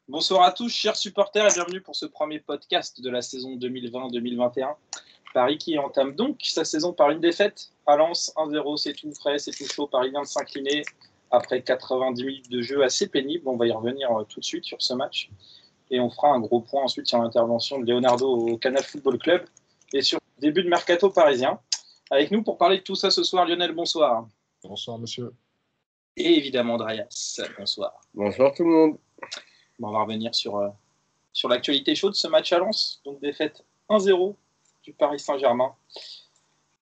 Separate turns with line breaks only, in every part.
Bonsoir à tous, chers supporters, et bienvenue pour ce premier podcast de la saison 2020-2021. Paris qui entame donc sa saison par une défaite à Lens, 1-0, c'est tout frais, c'est tout chaud. Paris vient de s'incliner après 90 minutes de jeu assez pénible. On va y revenir tout de suite sur ce match. Et on fera un gros point ensuite sur l'intervention de Leonardo au Canal Football Club et sur le début de mercato parisien. Avec nous pour parler de tout ça ce soir, Lionel, bonsoir.
Bonsoir, monsieur.
Et évidemment, Drayas, bonsoir.
Bonsoir tout le monde.
Bon, on va revenir sur l'actualité chaude de ce match à Lens. Donc, défaite 1-0 du Paris Saint-Germain.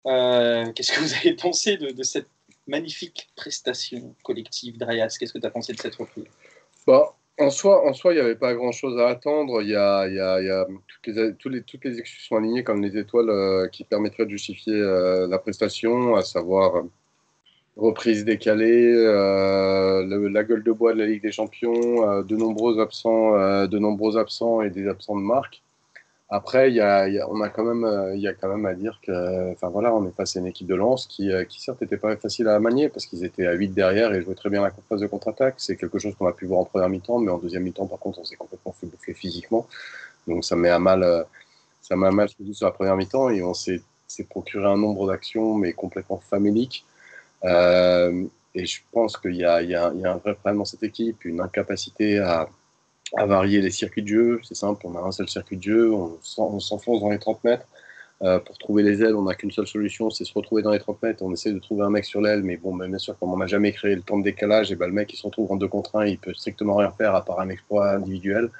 Qu'est-ce que vous avez pensé de cette magnifique prestation collective, Drayas? Qu'est-ce que tu as pensé de cette reprise?
En soi, il n'y avait pas grand-chose à attendre. Il y a toutes les excuses sont alignées comme les étoiles qui permettraient de justifier la prestation, à savoir reprise décalée, la gueule de bois de la Ligue des Champions, de nombreux absents et des absents de marque. Après, il y a quand même à dire que, enfin voilà, on est face à une équipe de Lens qui certes n'était pas facile à manier parce qu'ils étaient à 8 derrière et jouaient très bien la phase de contre-attaque. C'est quelque chose qu'on a pu voir en première mi-temps, mais en deuxième mi-temps, par contre, on s'est complètement fait bouffer physiquement. Donc ça met à mal sur la première mi-temps et on s'est procuré un nombre d'actions, mais complètement faméliques. Et je pense qu'il y a un vrai problème dans cette équipe, une incapacité à varier les circuits de jeu. C'est simple, on a un seul circuit de jeu, on s'enfonce dans les 30 mètres. Pour trouver les ailes, on n'a qu'une seule solution, c'est se retrouver dans les 30 mètres. On essaie de trouver un mec sur l'aile, mais bon, bien sûr, comme on n'a jamais créé le temps de décalage, et le mec il se retrouve en 2 contre 1, il peut strictement rien faire à part un exploit individuel.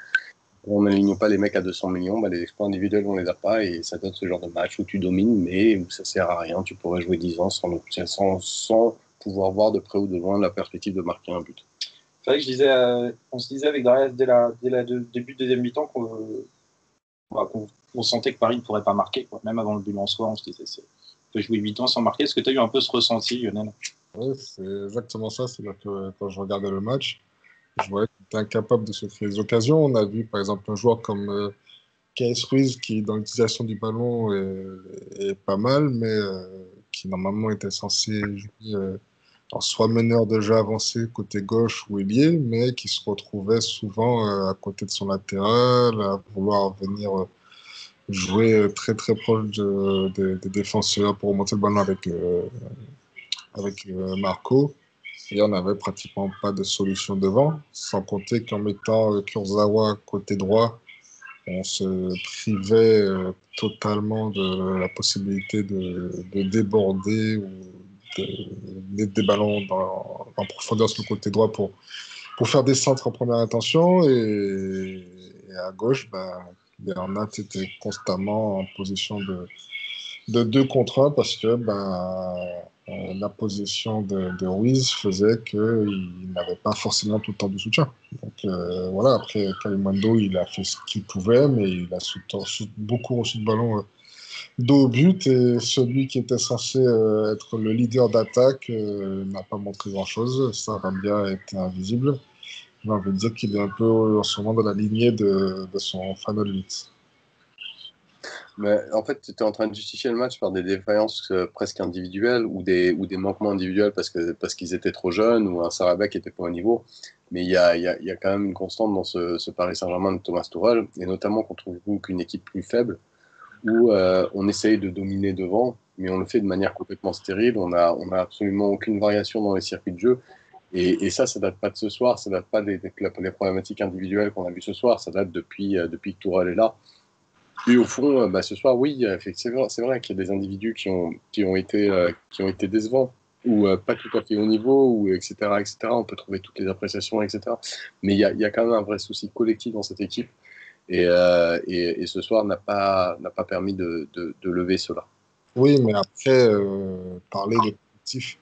On n'aligne pas les mecs à 200 millions, les exploits individuels on les a pas et ça donne ce genre de match où tu domines, mais où ça sert à rien. Tu pourrais jouer 10 ans sans pouvoir voir de près ou de loin la perspective de marquer un but.
C'est vrai que on se disait avec Darius dès le début de deuxième mi-temps qu'on sentait que Paris ne pourrait pas marquer, quoi. Même avant le but en soi, on se disait on peut jouer 8 ans sans marquer. Est-ce que tu as eu un peu ce ressenti, Lionel?
Oui, c'est exactement ça. C'est-à-dire que quand je regardais le match, je voyais qu'il était incapable de se créer des occasions. On a vu par exemple un joueur comme Kais Ruiz qui, dans l'utilisation du ballon, est pas mal, mais qui normalement était censé jouer soit meneur de jeu avancé côté gauche ou ailier, mais qui se retrouvait souvent à côté de son latéral, à vouloir venir jouer très très proche des défenseurs pour remonter le ballon avec Marco. Et on n'avait pratiquement pas de solution devant, sans compter qu'en mettant Kurzawa côté droit, on se privait totalement de la possibilité de déborder ou de mettre des ballons en profondeur sur le côté droit pour faire des centres en première intention. Et à gauche, Bernat était constamment en position de 2 contre 1 parce que la position de Ruiz faisait qu'il n'avait pas forcément tout le temps de soutien. Donc voilà, après Kalimundo, il a fait ce qu'il pouvait, mais il a beaucoup reçu de ballons dos au but et celui qui était censé être le leader d'attaque n'a pas montré grand-chose. Sarabia était invisible. J'ai envie de dire qu'il est un peu en ce moment dans la lignée de son fameux Leeds.
Mais en fait, tu étais en train de justifier le match par des défaillances presque individuelles ou des manquements individuels parce qu'ils étaient trop jeunes ou un Sarabia qui n'était pas au niveau. Mais il y a quand même une constante dans ce Paris Saint-Germain de Thomas Tuchel, et notamment qu'on trouve qu'une équipe plus faible où on essaye de dominer devant, mais on le fait de manière complètement stérile. On a absolument aucune variation dans les circuits de jeu. Et ça date pas de ce soir, ça date pas des problématiques individuelles qu'on a vues ce soir, ça date depuis que Tuchel est là. Et au fond, ce soir, oui, effectivement, c'est vrai qu'il y a des individus qui ont été décevants ou pas tout à fait au niveau, ou etc., etc. On peut trouver toutes les appréciations, etc. Mais il y a quand même un vrai souci collectif dans cette équipe. Et ce soir n'a pas permis de lever cela.
Oui, mais après, parler de collectif,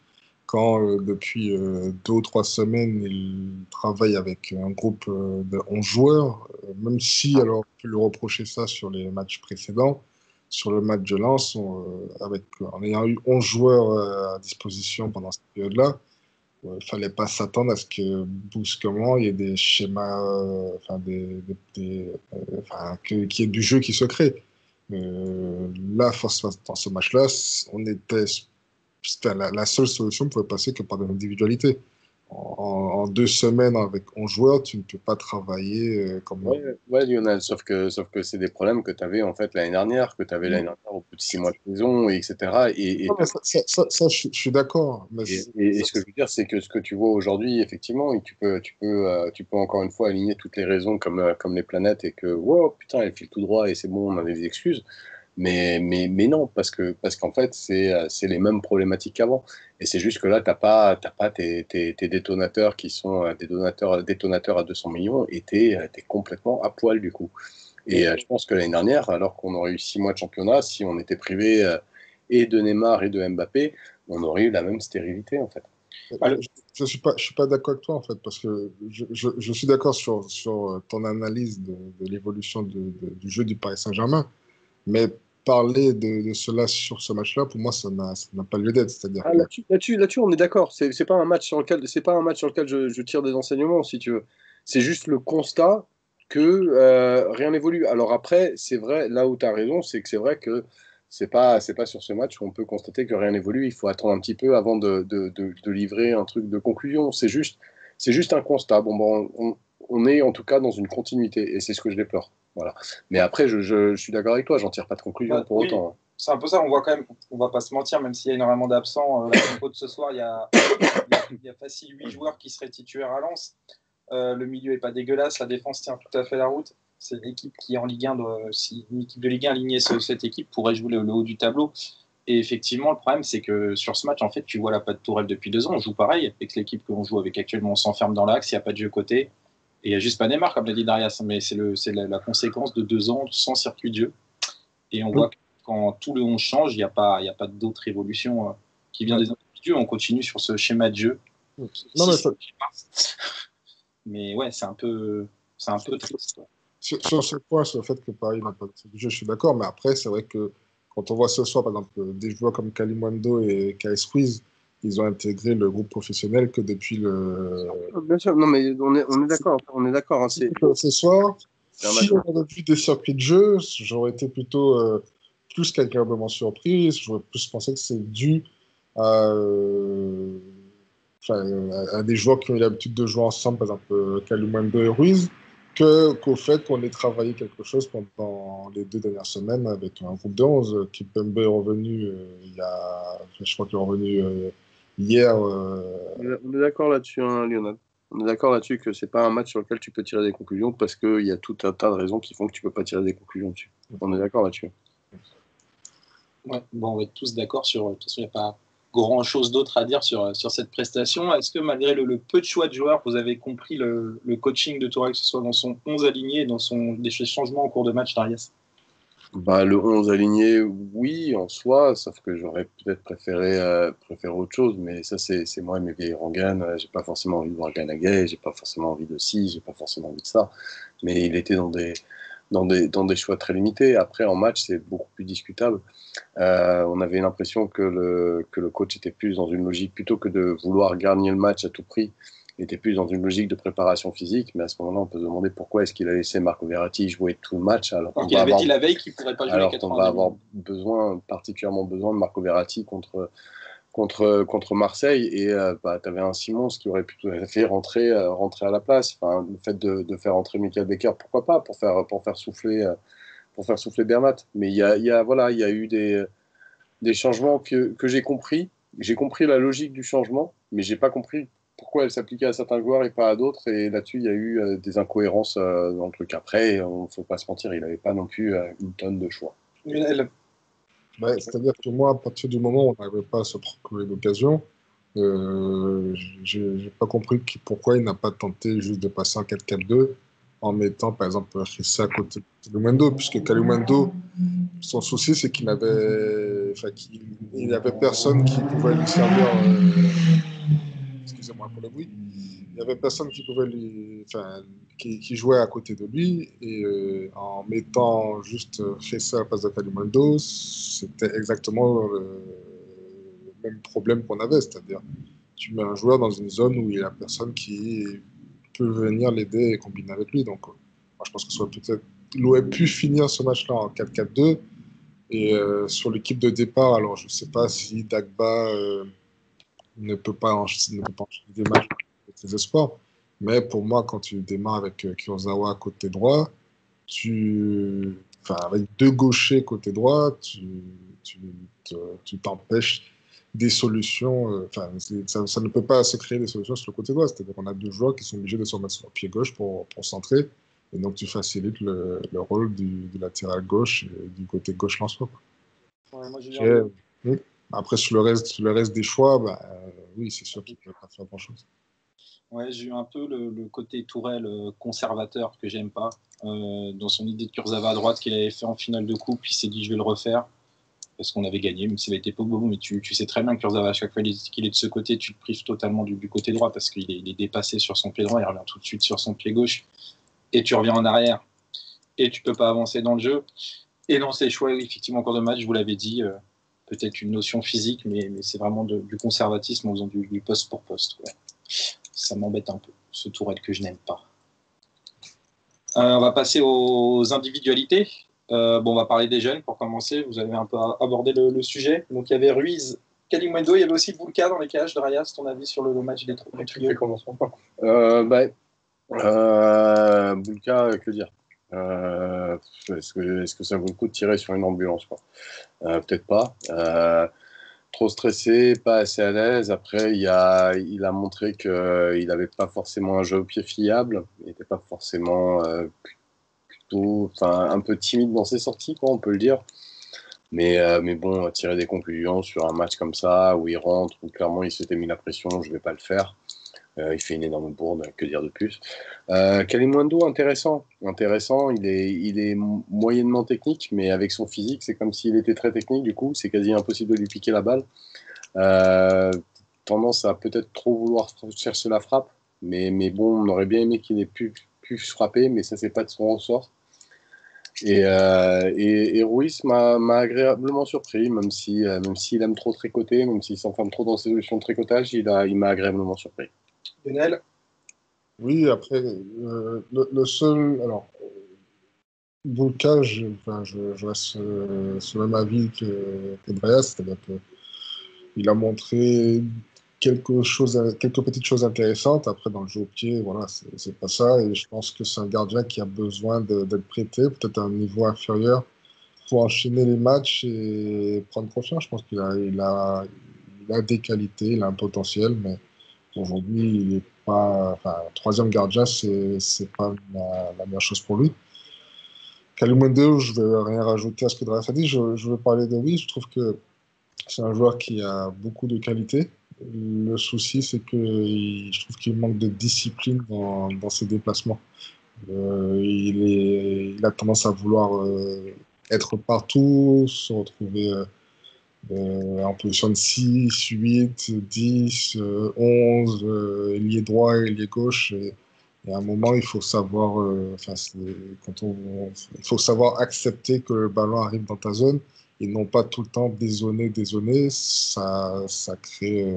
quand depuis 2 ou 3 semaines, il travaille avec un groupe de 11 joueurs, même si, alors, on peut lui reprocher ça sur les matchs précédents, sur le match de Lens, en ayant eu 11 joueurs à disposition pendant cette période-là, il ne fallait pas s'attendre à ce que brusquement, il y ait des schémas, qu'il y ait du jeu qui se crée. Là, dans ce match-là, la seule solution pouvait passer que par de l'individualité. en 2 semaines avec 11 joueurs, tu ne peux pas travailler comme.
Ouais, ouais, Lionel, sauf que c'est des problèmes que tu avais en fait l'année dernière, que tu avais l'année
Non,
dernière au bout de 6 mois de saison, et etc. Et,
mais ça, je suis d'accord. Mais
et ce que je veux dire, c'est que ce que tu vois aujourd'hui, effectivement, et tu peux encore une fois aligner toutes les raisons comme les planètes et que, wow, putain, elle file tout droit et c'est bon, on a des excuses. Mais non, parce qu'en fait, c'est les mêmes problématiques qu'avant. Et c'est juste que là, t'as pas tes détonateurs qui sont détonateurs à 200 millions et t'es complètement à poil du coup. Et je pense que l'année dernière, alors qu'on aurait eu 6 mois de championnat, si on était privé et de Neymar et de Mbappé, on aurait eu la même stérilité en fait.
je suis pas d'accord avec toi en fait, parce que je suis d'accord sur ton analyse de l'évolution du jeu du Paris Saint-Germain, mais parler de cela sur ce match-là, pour moi, ça n'a pas lieu d'être. C'est-à-dire
Ah,
que
là-dessus, on est d'accord. C'est pas un match sur lequel je tire des enseignements, si tu veux. C'est juste le constat que rien n'évolue. Alors après, c'est vrai, là où tu as raison, c'est que c'est vrai que c'est pas sur ce match où on peut constater que rien n'évolue. Il faut attendre un petit peu avant de livrer un truc de conclusion. C'est juste un constat. Bon, on est en tout cas dans une continuité et c'est ce que je déplore. Voilà. Mais après, je suis d'accord avec toi, j'en tire pas de conclusion pour
Oui,
autant.
c'est un peu ça. On voit quand même, on va pas se mentir, même s'il y a énormément d'absents, la compo de ce soir, il y a facile 8 joueurs qui seraient titulaires à Lens. Le milieu est pas dégueulasse, la défense tient tout à fait la route. C'est l'équipe qui est en Ligue 1, si une équipe de Ligue 1 alignait cette équipe pourrait jouer le haut du tableau. Et effectivement, le problème, c'est que sur ce match, en fait, tu vois la patte Tourelle depuis 2 ans. On joue pareil avec l'équipe que l'on joue avec actuellement. On s'enferme dans l'axe, il n'y a pas de jeu côté. Et il n'y a juste pas Neymar, comme l'a dit Darius. Mais c'est la conséquence de 2 ans sans circuit de jeu. Et on voit que quand tout le 11 change, il y a pas d'autre évolution qui vient
ouais.
des individus. On continue sur ce schéma de jeu.
Non, mais
Mais ouais, c'est un peu triste, quoi.
sur ce point, sur le fait que Paris n'a pas de jeu, je suis d'accord, mais après, c'est vrai que quand on voit ce soir, par exemple, des joueurs comme Kalimundo et Kai Squeeze, ils ont intégré le groupe professionnel que depuis le.
Bien sûr, non, mais on est d'accord, on est d'accord, hein,
Ce soir,
c'est un
si
match.
on avait vu des circuits de jeu, j'aurais été plutôt plus qu'agréablement surpris. J'aurais plus pensé que c'est dû à, à des joueurs qui ont eu l'habitude de jouer ensemble, par exemple Kalimundo et Ruiz, qu'au fait qu'on ait travaillé quelque chose pendant les 2 dernières semaines avec un groupe de 11. Kipembe est revenu je crois qu'il est revenu hier.
On est d'accord là-dessus, hein, Lionel. On est d'accord là-dessus que c'est pas un match sur lequel tu peux tirer des conclusions parce qu'il y a tout un tas de raisons qui font que tu peux pas tirer des conclusions dessus. On est d'accord là-dessus.
Ouais, bon, on va être tous d'accord sur. De toute façon, il n'y a pas grand-chose d'autre à dire sur cette prestation. Est-ce que malgré le peu de choix de joueurs, vous avez compris le coaching de Tourelle, que ce soit dans son 11 aligné et dans des changements en cours de match, Darius?
Bah, le 11 aligné, oui, en soi, sauf que j'aurais peut-être préféré autre chose, mais ça, c'est moi et mes vieilles rengaines. J'ai pas forcément envie de voir Gay, j'ai pas forcément envie de ci, j'ai pas forcément envie de ça. Mais il était dans des choix très limités. Après, en match, c'est beaucoup plus discutable. On avait l'impression que le coach était plus dans une logique, plutôt que de vouloir gagner le match à tout prix, il était plus dans une logique de préparation physique. Mais à ce moment-là, on peut se demander pourquoi est-ce qu'il a laissé Marco Verratti jouer tout le match
Donc, il avait dit la veille qu'il ne pourrait pas jouer les
alors qu'on va
90
avoir
minutes.
particulièrement besoin de Marco Verratti contre Marseille. Et tu avais un Simons qui aurait pu tout à fait rentrer à la place. Enfin, le fait de faire entrer Michael Becker, pourquoi pas, pour faire souffler Bernat. Mais voilà, il y a eu des changements que j'ai compris. J'ai compris la logique du changement, mais j'ai pas compris pourquoi elle s'appliquait à certains joueurs et pas à d'autres. Et là-dessus, il y a eu des incohérences dans le truc. Après, il ne faut pas se mentir, il n'avait pas non plus une tonne de choix.
Lionel,
C'est-à-dire que moi, à partir du moment où on n'arrivait pas à se procurer d'occasion, j'ai pas compris pourquoi il n'a pas tenté juste de passer en 4-4-2 en mettant par exemple Rissa à côté de Kalumendo, puisque Kalumendo, son souci c'est qu'il n'avait personne qui pouvait lui servir. Excusez-moi pour le bruit. Il n'y avait personne qui pouvait qui jouait à côté de lui, et en mettant juste Rissa à la place de Kalumendo, c'était exactement le même problème qu'on avait, c'est-à-dire tu mets un joueur dans une zone où il n'y a personne qui peut venir l'aider et combiner avec lui. Donc, moi, je pense que il aurait pu finir ce match-là en 4-4-2. Et sur l'équipe de départ, alors je ne sais pas si Dagba ne peut pas enchaîner des matchs ses espoirs. Mais pour moi, quand tu démarres avec Kurzawa côté droit, avec deux gauchers côté droit, tu, tu t'empêches des solutions. Ça ne peut pas se créer des solutions sur le côté droit. C'est-à-dire qu'on a deux joueurs qui sont obligés de se remettre sur le pied gauche pour centrer. Et donc, tu facilites le rôle du latéral gauche et du côté gauche Lensois.
Ouais, moi,
Oui. Après, sur le reste des choix, oui, c'est sûr qu'il ne peut pas faire grand-chose.
Ouais, j'ai eu un peu le côté Tourelle conservateur que j'aime pas. Dans son idée de Kurzawa à droite qu'il avait fait en finale de coupe, il s'est dit je vais le refaire parce qu'on avait gagné, même s'il a été pas bon. Mais tu sais très bien que Kurzawa, à chaque fois qu'il est de ce côté, tu le prives totalement du côté droit parce qu'il est dépassé sur son pied droit, il revient tout de suite sur son pied gauche et tu reviens en arrière et tu peux pas avancer dans le jeu. Et dans ses choix, effectivement, en cours de match, je vous l'avais dit, peut-être une notion physique, mais c'est vraiment du conservatisme en faisant du poste pour poste. Ouais. Ça m'embête un peu, ce Tourelle que je n'aime pas. On va passer aux individualités. On va parler des jeunes pour commencer. Vous avez un peu abordé le sujet. Donc il y avait Ruiz, Kalimundo, il y avait aussi Boulka dans les cages de Raya. C'est ton avis sur le match des trois trios?
Boulka, que dire est-ce que ça vaut le coup de tirer sur une ambulance, quoi. Peut-être pas. Trop stressé, pas assez à l'aise. Après, il a montré qu'il n'avait pas forcément un jeu au pied fiable. Il n'était pas forcément un peu timide dans ses sorties, quoi, on peut le dire. Mais bon, tirer des conclusions sur un match comme ça, où il rentre, où clairement il s'était mis la pression, je ne vais pas le faire. Il fait une énorme bourde, que dire de plus. Kalimundo, intéressant. Il est moyennement technique, mais avec son physique, c'est comme s'il était très technique, du coup, c'est quasi impossible de lui piquer la balle. Tendance à peut-être trop vouloir chercher la frappe, mais bon, on aurait bien aimé qu'il ait pu frapper, mais ça, c'est pas de son ressort. Et Ruiz m'a agréablement surpris, même s'il aime trop tricoter, même s'il s'enferme trop dans ses solutions de tricotage, il m'a agréablement surpris.
Lionel?
Oui, après, le seul. Alors, Boulka, je reste sur le même avis que Braya, c'est-à-dire qu'il a montré quelques petites choses intéressantes. Après, dans le jeu au pied, voilà, c'est pas ça. Et je pense que c'est un gardien qui a besoin d'être prêté, peut-être à un niveau inférieur, pour enchaîner les matchs et prendre confiance. Je pense il a des qualités, il a un potentiel, mais aujourd'hui, il est pas. Enfin, troisième gardien, c'est pas la meilleure chose pour lui. Kalimundo, je ne vais rien rajouter à ce que Dreyfus a dit. Je veux parler de lui. Je trouve que c'est un joueur qui a beaucoup de qualité. Le souci, c'est que je trouve qu'il manque de discipline dans ses déplacements. Il a tendance à vouloir être partout, se retrouver en position de 6, 8, 10, 11, ailier droit, ailier gauche. Et à un moment, il faut savoir, il faut savoir accepter que le ballon arrive dans ta zone et non pas tout le temps dézoner. Ça crée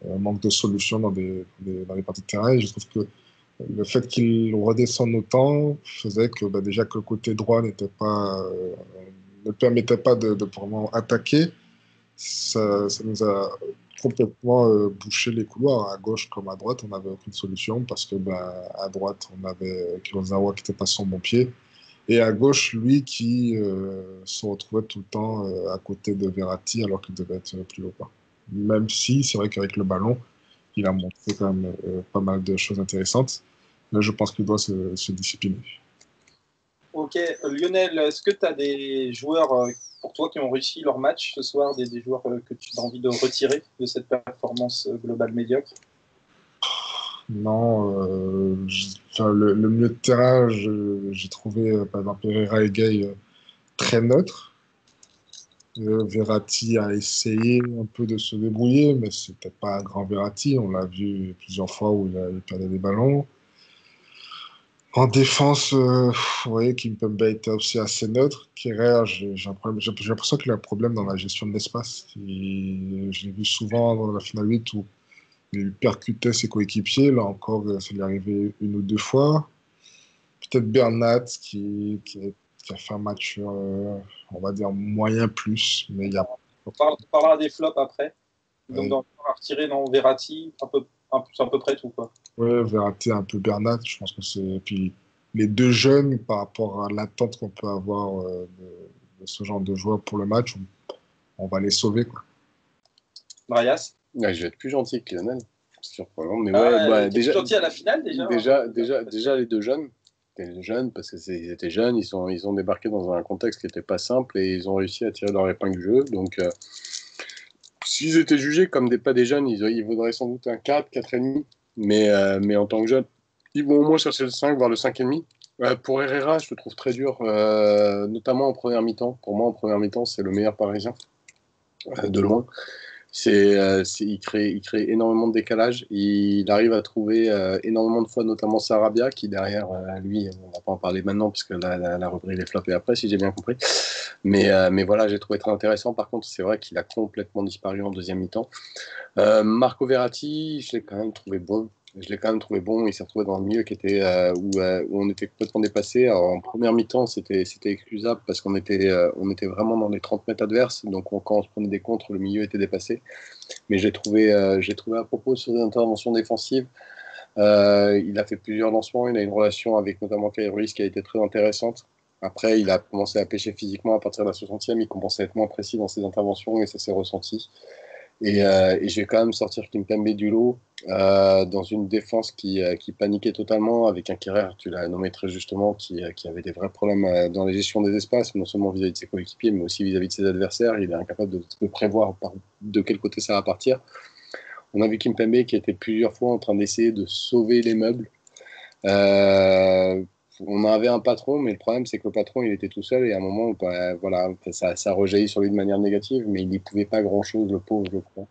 un manque de solution dans les parties de terrain. Et je trouve que le fait qu'il redescende autant faisait que déjà que le côté droit ne permettait pas de vraiment attaquer. Ça nous a complètement bouché les couloirs. À gauche comme à droite, on n'avait aucune solution parce que à droite, on avait Kurzawa qui n'était pas sur mon pied. Et à gauche, lui qui se retrouvait tout le temps à côté de Verratti alors qu'il devait être plus haut. Même si c'est vrai qu'avec le ballon, il a montré quand même pas mal de choses intéressantes. Mais je pense qu'il doit se discipliner.
Ok, Lionel, est-ce que tu as des joueurs pour toi qui ont réussi leur match ce soir, des joueurs que tu as envie de retirer de cette performance globale médiocre?
Non, le milieu de terrain, j'ai trouvé par exemple Pereira et Gay très neutre. Verratti a essayé un peu de se débrouiller, mais c'était pas un grand Verratti. On l'a vu plusieurs fois où il perdait des ballons. En défense, vous voyez Kimpembe était aussi assez neutre. Kerrer, j'ai l'impression qu'il a un problème dans la gestion de l'espace. Je l'ai vu souvent dans la finale 8 où il percutait ses coéquipiers. Là encore, ça lui est arrivé une ou deux fois. Peut-être Bernat qui a fait un match, on va dire, moyen plus. Mais il y a...
On parlera des flops après. Donc, à retirer dans Verratti, un peu C'est à peu près tout, quoi.
Ouais, Verratti, un peu Bernat, je pense que c'est. Et puis les deux jeunes, par rapport à l'attente qu'on peut avoir de ce genre de joueurs pour le match, on va les sauver, quoi.
Marias.
Ouais, je vais être plus gentil que Lionel. C'est surprenant. Mais
Ah
ouais,
ouais,
bah,
t'es plus gentil à la finale déjà.
déjà les deux jeunes. Les deux jeunes, parce qu'ils étaient jeunes, ils ont débarqué dans un contexte qui n'était pas simple et ils ont réussi à tirer leur épingle du jeu. Donc, s'ils étaient jugés comme pas des jeunes, ils vaudraient sans doute un 4, 4,5. Mais en tant que jeunes, ils vont au moins chercher le 5, voire le 5,5. Pour Herrera, je le trouve très dur, notamment en première mi-temps. Pour moi, en première mi-temps, c'est le meilleur Parisien, de loin. Il crée énormément de décalage. Il arrive à trouver énormément de fois, notamment Sarabia, qui derrière, lui, on va pas en parler maintenant, puisque la rubrique est flopée après, si j'ai bien compris. Mais voilà, j'ai trouvé très intéressant. Par contre, c'est vrai qu'il a complètement disparu en deuxième mi-temps. Marco Verratti, je l'ai quand même trouvé bon. Il s'est retrouvé dans le milieu où on était complètement dépassé. Alors, en première mi-temps, c'était excusable parce qu'on était vraiment dans les 30 mètres adverses. Donc, quand on se prenait des contres, le milieu était dépassé. Mais j'ai trouvé à propos sur des interventions défensives. Il a fait plusieurs lancements. Il a une relation avec notamment Kyle Ruiz qui a été très intéressante. Après, il a commencé à pêcher physiquement à partir de la 60e. Il commençait à être moins précis dans ses interventions et ça s'est ressenti. Et je vais quand même sortir Kimpembe du lot dans une défense qui paniquait totalement avec un Kerrer, tu l'as nommé très justement, qui avait des vrais problèmes dans la gestion des espaces, non seulement vis-à-vis de ses coéquipiers, mais aussi vis-à-vis de ses adversaires. Il est incapable de prévoir de quel côté ça va partir. On a vu Kimpembe qui était plusieurs fois en train d'essayer de sauver les meubles. Euh, on avait un patron, mais le problème, c'est que le patron, il était tout seul et à un moment, bah, voilà, ça rejaillit sur lui de manière négative, mais il n'y pouvait pas grand-chose, le pauvre, je crois.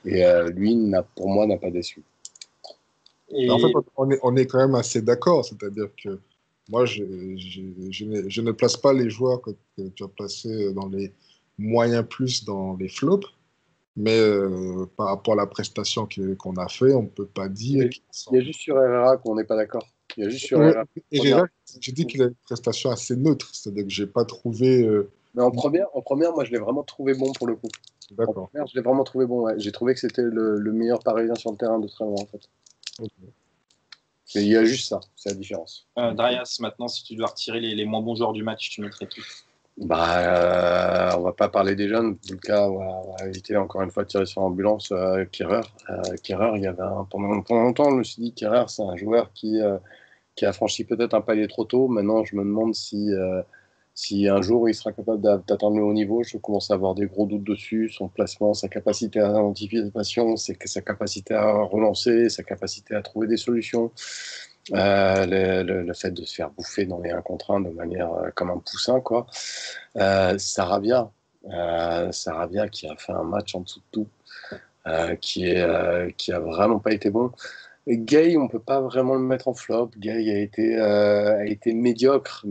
Et lui, pour moi, n'a pas déçu.
En fait,
Et
on est quand même assez d'accord. C'est-à-dire que moi, je ne place pas les joueurs que tu as placés dans les moyens plus dans les flops. Mais par rapport à la prestation qu'on a fait, on ne peut pas dire qu'ils
Il y
sont.
a juste sur Herrera qu'on n'est pas d'accord. Il y a juste sur
Ouais,
Herrera.
Herrera, j'ai dit qu'il a une prestation assez neutre. C'est-à-dire que je n'ai pas trouvé.
Mais en première, moi, je l'ai vraiment trouvé bon pour le coup. En
D'accord.
première, je l'ai vraiment trouvé bon. Ouais. J'ai trouvé que c'était le meilleur Parisien sur le terrain de très loin, en fait.
Ok.
Il y a juste ça, c'est la différence.
Darius, maintenant, si tu dois retirer les moins bons joueurs du match, tu mettrais qui?
Bah, on va pas parler des jeunes. En tout cas, on va éviter encore une fois de tirer sur l'ambulance. Kerrer, il y avait pendant longtemps, je me suis dit Kerrer, c'est un joueur qui a franchi peut-être un palier trop tôt. Maintenant, je me demande si un jour il sera capable d'atteindre le haut niveau. Je commence à avoir des gros doutes dessus. Son placement, sa capacité à anticipation, sa capacité à relancer, sa capacité à trouver des solutions. Le fait de se faire bouffer dans les 1 contre 1 de manière comme un poussin, quoi. Sarabia qui a fait un match en dessous de tout, qui a vraiment pas été bon. Gay, on peut pas vraiment le mettre en flop. Gay a été médiocre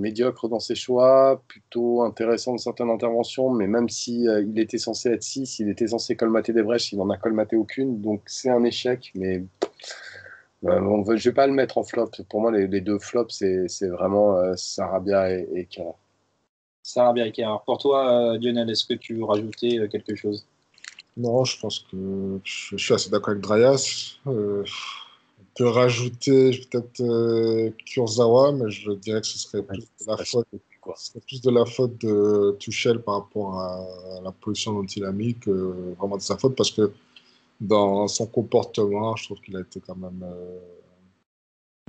dans ses choix, plutôt intéressant dans certaines interventions, mais même si il était censé être 6, il était censé colmater des brèches, il n'en a colmaté aucune, donc c'est un échec, mais je vais pas le mettre en flop. Pour moi, les deux flops, c'est vraiment Sarabia et Kara.
Ça va bien, ok. Alors pour toi, Lionel, est-ce que tu veux rajouter quelque chose?
Non, je pense que je suis assez d'accord avec Drayas. On peut rajouter peut-être Kurzawa, mais je dirais que ce serait plus de la faute.
Quoi.
Ce serait plus de la faute de Tuchel par rapport à la position dont il a mis que vraiment de sa faute, parce que dans son comportement, je trouve qu'il a été quand même.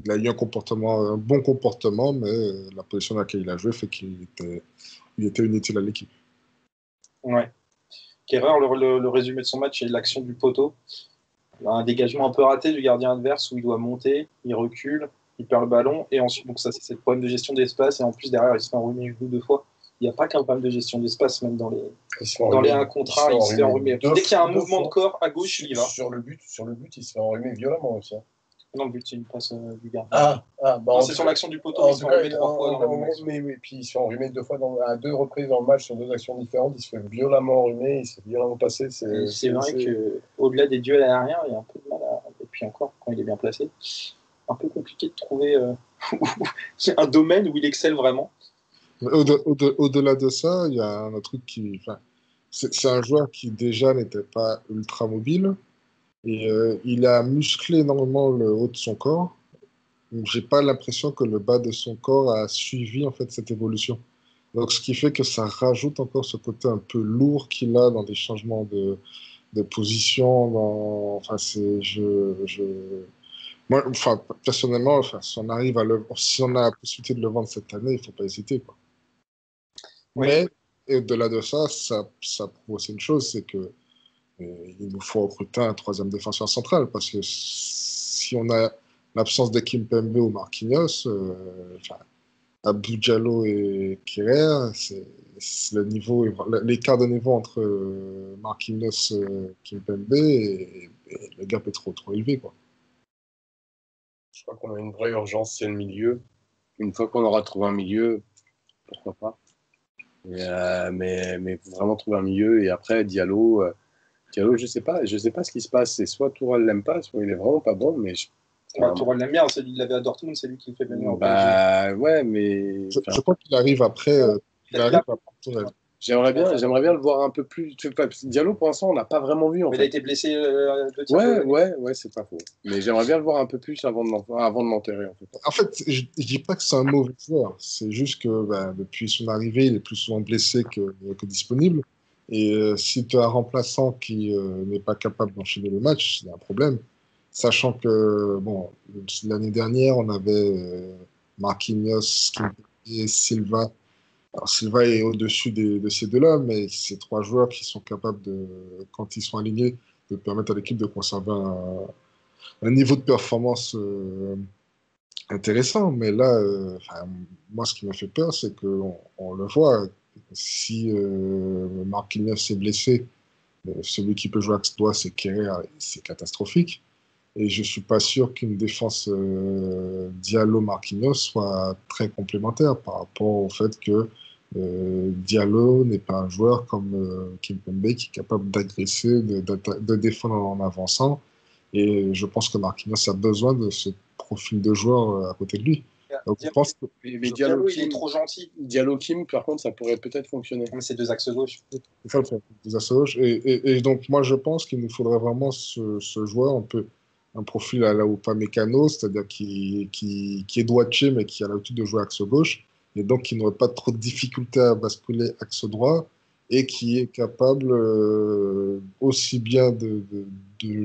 Il a eu un bon comportement, mais la position dans laquelle il a joué fait il était inutile à l'équipe.
Ouais. Kerrer, le résumé de son match, c'est l'action du poteau. Il a un dégagement un peu raté du gardien adverse où il doit monter, il recule, il perd le ballon, et ensuite, donc ça, c'est le problème de gestion d'espace, et en plus, derrière, il se fait enrhumer une ou deux fois. Il n'y a pas qu'un problème de gestion d'espace, même dans les 1 contre 1, il se fait enrhumer. Dès qu'il y a un mouvement de corps à gauche, il y va.
Sur le but, il se fait enrhumer violemment aussi.
Non, le but, c'est une passe du gardien.
Bah,
C'est son action du poteau, il se fait enrhumer 3 fois dans la même action.
Mais oui, puis il se fait enrhumer à 2 reprises dans le match sur 2 actions différentes. Il se fait violemment enrhumer, il se fait violemment passer.
C'est vrai qu'au-delà des duels aériens, il y a un peu de mal à. Et puis encore, quand il est bien placé, un peu compliqué de trouver un domaine où il excelle vraiment.
Mais au-delà de ça, il y a un autre truc qui. Enfin, c'est un joueur qui déjà n'était pas ultra mobile. Et il a musclé énormément le haut de son corps. Donc, j'ai pas l'impression que le bas de son corps a suivi en fait cette évolution. Donc, ce qui fait que ça rajoute encore ce côté un peu lourd qu'il a dans les changements de position. Enfin, moi, enfin, personnellement, enfin, si on a la possibilité de le vendre cette année, il faut pas hésiter, quoi.
Oui,
Mais au-delà de ça, ça prouve aussi une chose, c'est que il nous faut recruter un troisième défenseur central parce que si on a l'absence de Kimpembe ou Marquinhos, enfin, Abdou Diallo et Kerrer, c'est le niveau, l'écart de niveau entre Marquinhos, Kimpembe et le gap est trop élevé, quoi.
Je crois qu'on a une vraie urgence, c'est le milieu. Une fois qu'on aura trouvé un milieu, pourquoi pas. Mais faut vraiment trouver un milieu. Et après, Diallo, je sais pas ce qui se passe. C'est soit Tourelle l'aime pas, soit il est vraiment pas bon.
bah, Tourelle l'aime bien, il l'avait à Dortmund, c'est lui qui le fait venir au PSG.
Bah ouais, mais
Je crois qu'il arrive après, il arrive après Tourelle.
j'aimerais bien le voir un peu plus. Tu sais pas, Diallo, pour l'instant, on n'a pas vraiment vu en
Mais il a
fait.
été blessé 2 tiers de l'année.
Ouais, c'est pas faux. Mais j'aimerais bien le voir un peu plus avant de l'enterrer en fait.
En fait, je dis pas que c'est un mauvais joueur, c'est juste que ben, depuis son arrivée, il est plus souvent blessé que disponible. Et si tu as un remplaçant qui n'est pas capable d'enchaîner le match, c'est un problème. Sachant que, bon, l'année dernière, on avait Marquinhos, Kimpembe et Silva. Alors, Silva est au-dessus de ces deux-là, mais c'est trois joueurs qui sont capables de, quand ils sont alignés, de permettre à l'équipe de conserver un niveau de performance intéressant. Mais là, enfin, moi, ce qui m'a fait peur, c'est qu'on on le voit. Si Marquinhos est blessé, celui qui peut jouer à ce doigt, c'est Kerrer, c'est catastrophique. Et je suis pas sûr qu'une défense Diallo-Marquinhos soit très complémentaire par rapport au fait que Diallo n'est pas un joueur comme Kimpembe qui est capable d'agresser, de défendre en avançant. Et je pense que Marquinhos a besoin de ce profil de joueur à côté de lui. Donc, je pense que
Mais
Diallo, il est trop gentil.
Diallo Kim, par contre, ça pourrait peut-être fonctionner.
Mais c'est deux axes gauche.
c'est ça le problème des Assos. Et donc, moi, je pense qu'il nous faudrait vraiment ce joueur, un profil à la Upamecano, c'est-à-dire qui est droitier, mais qui a l'habitude de jouer axe gauche, et donc qui n'aurait pas trop de difficultés à basculer axe droit, et qui est capable aussi bien de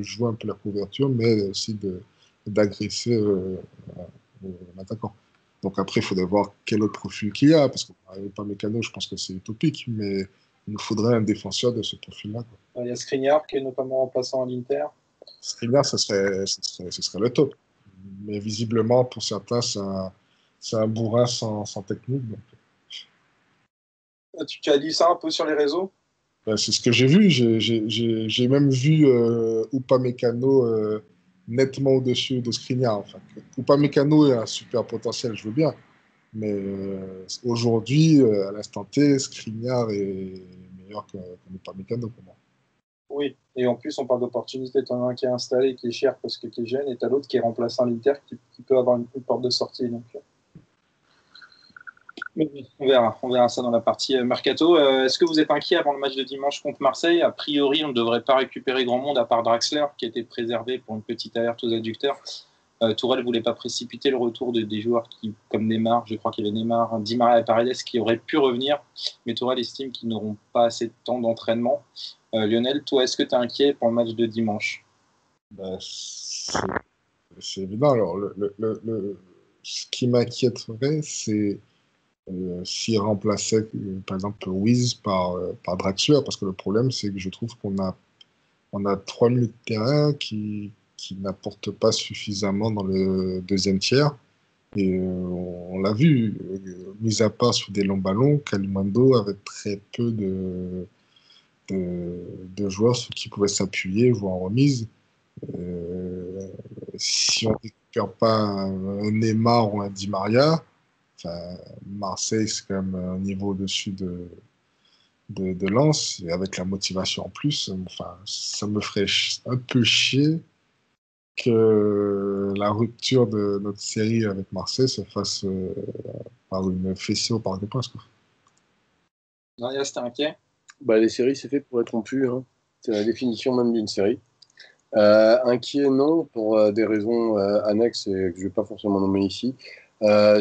jouer un peu la couverture, mais aussi d'agresser l'attaquant. Donc après, il faudrait voir quel autre profil qu'il y a, parce que pas Mécano, je pense que c'est utopique, mais il nous faudrait un défenseur de ce profil-là, quoi.
Il y a Skriniar qui est notamment remplaçant à l'Inter.
Skriniar, ce serait le top. Mais visiblement, pour certains, c'est un bourrin sans technique. Donc,
Tu as dit ça un peu sur les réseaux.
ben, c'est ce que j'ai vu. J'ai même vu Upamecano nettement au-dessus de Skriniar. Enfin, Upamecano a un super potentiel, je veux bien. Mais aujourd'hui, à l'instant T, Skriniar est meilleur que Upamecano pour moi.
Oui, et en plus, on parle d'opportunité. Tu en as un qui est installé, qui est cher parce que qui est jeune, et tu as l'autre qui est remplaçant à l'Inter, qui peut avoir une porte de sortie. Donc, on verra ça dans la partie mercato. Est-ce que vous êtes inquiet avant le match de dimanche contre Marseille? A priori, on ne devrait pas récupérer grand monde à part Draxler, qui a été préservé pour une petite alerte aux adducteurs. Tourelle ne voulait pas précipiter le retour des joueurs comme Neymar, je crois qu'il y avait Neymar, Di Maria et Paredes qui auraient pu revenir, mais Tourelle estime qu'ils n'auront pas assez de temps d'entraînement. Lionel, toi, est-ce que tu es inquiet pour le match de dimanche?
Ben, c'est évident. Alors, ce qui m'inquiéterait, c'est s'il remplaçait, par exemple, Wiz par Draxler, parce que le problème, c'est que je trouve on a trois milieux de terrain qui n'apportent pas suffisamment dans le deuxième tiers. Et on l'a vu, mis à part sur des longs ballons, Kalimundo avait très peu de joueurs sur qui pouvaient s'appuyer, voire en remise. Euh, si on ne récupère pas un Neymar ou un Di Maria, enfin, Marseille, c'est quand même un niveau au-dessus de Lens, et avec la motivation en plus, enfin, ça me ferait un peu chier que la rupture de notre série avec Marseille se fasse par une fessée au Parc des Princes, quoi.
Daria, c'était inquiet.
Bah, les séries, c'est fait pour être rompu, hein. C'est la définition même d'une série. Inquiet, non, pour des raisons annexes et que je ne vais pas forcément nommer ici.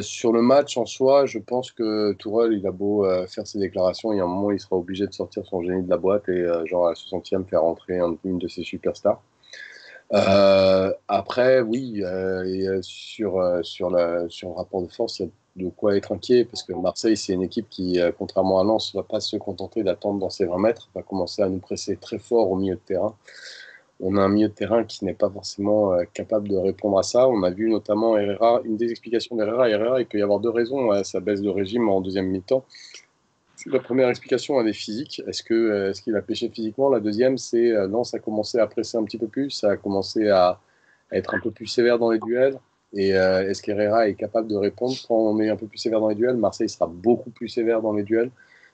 Sur le match en soi, je pense que Tourelle, il a beau faire ses déclarations, il y a un moment, il sera obligé de sortir son génie de la boîte et genre à la 60e faire rentrer une de ses superstars. Après, oui, sur le rapport de force, il y a de quoi être inquiet parce que Marseille, c'est une équipe qui, contrairement à Lens, ne va pas se contenter d'attendre dans ses 20 mètres, va commencer à nous presser très fort au milieu de terrain. On a un milieu de terrain qui n'est pas forcément capable de répondre à ça. On a vu notamment Herrera, une des explications d'Herrera, il peut y avoir deux raisons à sa baisse de régime en deuxième mi-temps. La première explication, elle est physique. Est-ce qu'il a pêché physiquement? La deuxième, c'est Lens a commencé à presser un petit peu plus, ça a commencé à être un peu plus sévère dans les duels. Et est-ce qu'Herrera est capable de répondre quand on est un peu plus sévère dans les duels? Marseille sera beaucoup plus sévère dans les duels,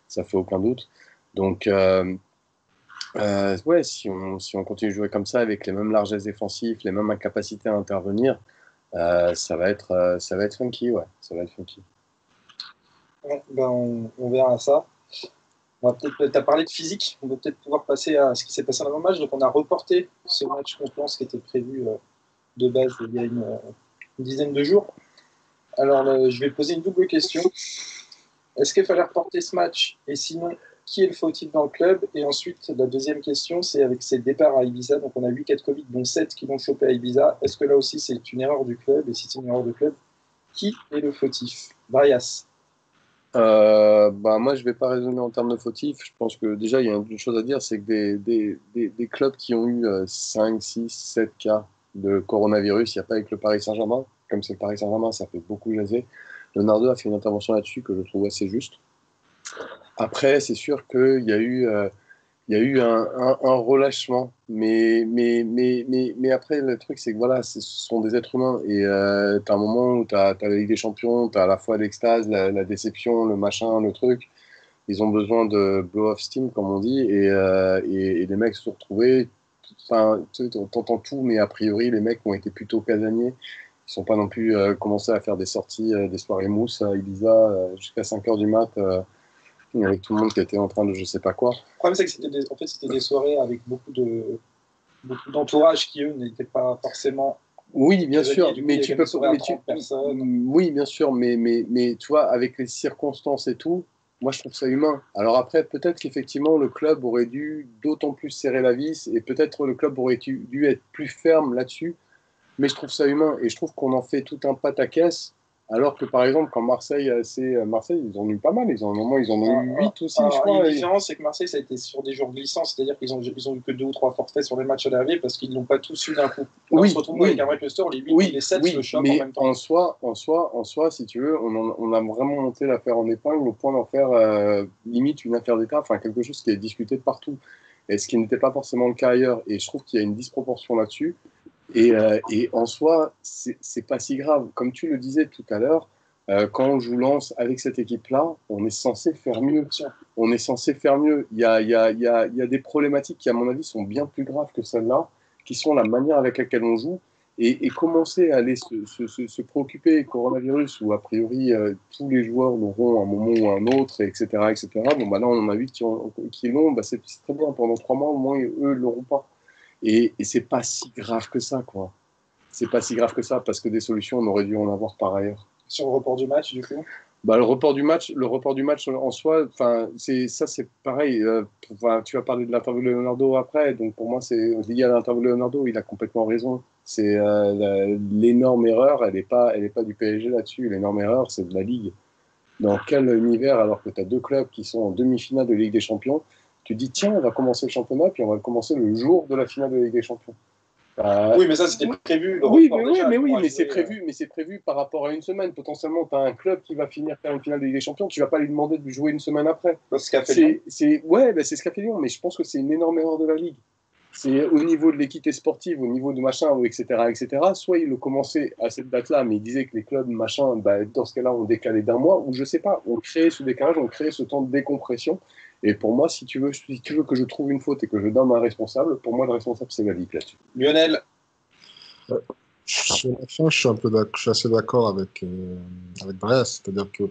ça fait aucun doute. Donc, ouais, si on continue de jouer comme ça, avec les mêmes largesses défensives, les mêmes incapacités à intervenir, ça va être funky, ouais, ça va être funky.
Ouais, ben on verra ça. On va peut-être, t'as parlé de physique, on va peut-être pouvoir passer à ce qui s'est passé dans le match. Donc on a reporté ce match contre Lens qui était prévu de base il y a une dizaine de jours. Alors je vais poser une double question. Est-ce qu'il fallait reporter ce match? Et sinon, qui est le fautif dans le club? Et ensuite, la deuxième question, c'est avec ses départs à Ibiza. Donc on a 8 cas de Covid, dont 7 qui l'ont chopé à Ibiza. Est-ce que là aussi c'est une erreur du club? Et si c'est une erreur du club, qui est le fautif? Brias.
Bah, moi, je vais pas raisonner en termes de fautifs. Je pense que déjà, il y a une chose à dire, c'est que des clubs qui ont eu 5, 6, 7 cas de coronavirus, il n'y a pas avec le Paris Saint-Germain. Comme c'est le Paris Saint-Germain, ça fait beaucoup jaser. Leonardo a fait une intervention là-dessus que je trouve assez juste. Après, c'est sûr il y a eu un relâchement. Mais après, le truc, c'est que voilà, ce sont des êtres humains. Et tu as un moment où tu as la Ligue des Champions, tu as à la fois l'extase, la déception, le machin, le truc. Ils ont besoin de blow off steam, comme on dit. Et les mecs se sont retrouvés. Enfin, tu entends tout, mais a priori, les mecs ont été plutôt casaniers. Ils sont pas non plus commencé à faire des sorties, des soirées mousse à Ibiza jusqu'à 5 heures du mat. Avec tout le monde qui était en train de je sais pas quoi.
Le problème, c'est que c'était des soirées avec beaucoup d'entourage qui, eux, n'étaient pas forcément
Oui, bien sûr,
du coup,
mais
il y a
tu
quand même
peux
des soirées à 30 personnes.
oui, bien sûr, mais tu vois, avec les circonstances et tout, moi je trouve ça humain. Alors après, peut-être qu'effectivement le club aurait dû d'autant plus serrer la vis et peut-être le club aurait dû être plus ferme là-dessus, mais je trouve ça humain et je trouve qu'on en fait tout un pataquès. Alors que par exemple, quand Marseille, Marseille, ils en ont eu pas mal, ils en ont eu 8 aussi, je
Alors, il y a
crois.
une différence, c'est que Marseille, ça a été sur des jours glissants, c'est-à-dire qu'ils ont eu que 2 ou 3 forfaits sur les matchs à l'arrivée parce qu'ils ne l'ont pas tous eu d'un coup. Là, on
Oui,
se retrouve
oui,
avec un vrai cluster, les 8 et
oui,
les 7 se
oui,
choquent en
mais
même temps.
en soi, si tu veux, on a vraiment monté l'affaire en épingle au point d'en faire limite une affaire d'État, enfin quelque chose qui est discuté de partout, et ce qui n'était pas forcément le cas ailleurs. Et je trouve qu'il y a une disproportion là-dessus. Et en soi, c'est pas si grave. Comme tu le disais tout à l'heure, quand on joue Lens avec cette équipe-là, on est censé faire mieux. On est censé faire mieux. Il y a des problématiques qui, à mon avis, sont bien plus graves que celles-là, qui sont la manière avec laquelle on joue. Et commencer à aller se préoccuper coronavirus, où a priori tous les joueurs l'auront à un moment ou à un autre, etc. etc. Bon, bah là, on en a 8 qui l'ont, bah, c'est très bien. Pendant 3 mois, au moins, eux ne l'auront pas. Et c'est pas si grave que ça, quoi. C'est pas si grave que ça, parce que des solutions, on aurait dû en avoir par ailleurs.
Sur le report du match, du coup.
Bah, le report du match en soi, enfin, c'est pareil. Tu vas parler de l'interview de Leonardo après, donc pour moi, c'est lié à l'interview de Leonardo, il a complètement raison. C'est l'énorme erreur, elle est pas du PSG là-dessus. L'énorme erreur, c'est de la Ligue. Dans quel univers, alors que tu as deux clubs qui sont en demi-finale de Ligue des Champions, tu dis tiens, on va commencer le championnat, puis on va le commencer le jour de la finale de Ligue des Champions.
Oui, mais ça, c'était prévu.
Oui, mais c'est prévu par rapport à une semaine. Potentiellement, tu as un club qui va finir faire une finale de Ligue des Champions, tu vas pas lui demander de jouer une semaine après.
C'est ce qu'a fait Lyon.
Ouais, c'est ce qu'a fait Lyon, mais je pense que c'est une énorme erreur de la Ligue. C'est au niveau de l'équité sportive, au niveau de machin, etc., etc. Soit il le commençait à cette date-là, mais il disait que les clubs, machin, dans ce cas-là, on décalé d'un mois, ou je sais pas, on crée ce décalage, on crée ce temps de décompression. Et pour moi, si tu veux que je trouve une faute et que je donne un responsable, pour moi, le responsable, c'est la Ligue là-dessus.
Lionel.
Sur la fin, je suis assez d'accord avec Brest, c'est-à-dire que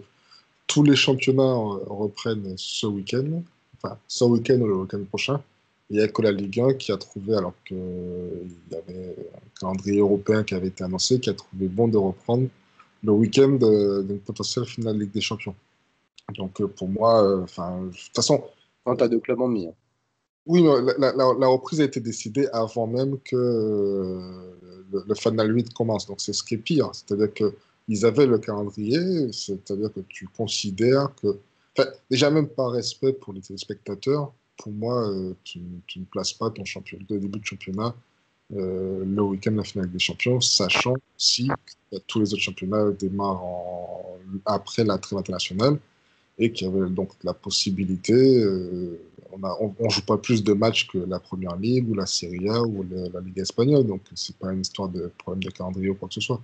tous les championnats reprennent ce week-end, enfin ce week-end ou le week-end prochain. Il n'y a que la Ligue 1 qui a trouvé, alors qu'il y avait un calendrier européen qui avait été annoncé, qui a trouvé bon de reprendre le week-end d'une potentielle finale Ligue des Champions. Donc pour moi, de toute façon,
Quand tu as deux clubs en demi. Hein.
oui, mais la reprise a été décidée avant même que le Final 8 commence. Donc c'est ce qui est pire. C'est-à-dire qu'ils avaient le calendrier, c'est-à-dire que tu considères que... Enfin, déjà même par respect pour les téléspectateurs, pour moi, tu ne places pas ton le début de championnat le week-end de la finale des champions, sachant aussi que tous les autres championnats démarrent après la trêve internationale et qu'il y avait donc la possibilité, on joue pas plus de matchs que la Première Ligue ou la Serie A ou la Ligue espagnole, donc c'est pas une histoire de problème de calendrier ou quoi que ce soit.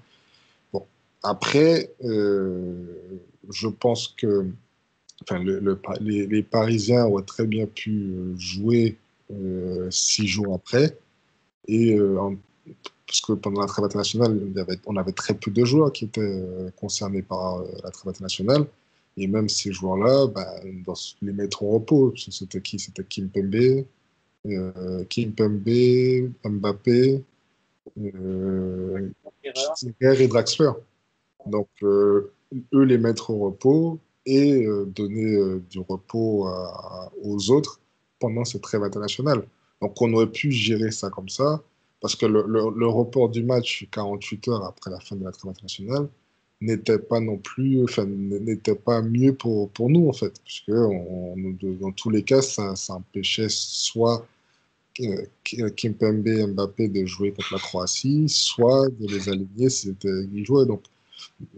Bon, après, je pense que enfin, les Parisiens auraient très bien pu jouer 6 jours après, et parce que pendant la trêve internationale, on avait très peu de joueurs qui étaient concernés par la trêve internationale. Et même ces joueurs-là, les mettre au repos. C'était qui? C'était Kimpembe, Mbappé, Stiger et Draxler. Donc, eux, les mettre au repos et donner du repos aux autres pendant cette trêve internationale. Donc, on aurait pu gérer ça comme ça, parce que le report du match 48 heures après la fin de la trêve internationale n'était pas non plus, enfin, n'était pas mieux pour nous, en fait, puisque dans tous les cas, ça empêchait soit Kimpembe et Mbappé de jouer contre la Croatie, soit de les aligner s'ils jouaient. Donc,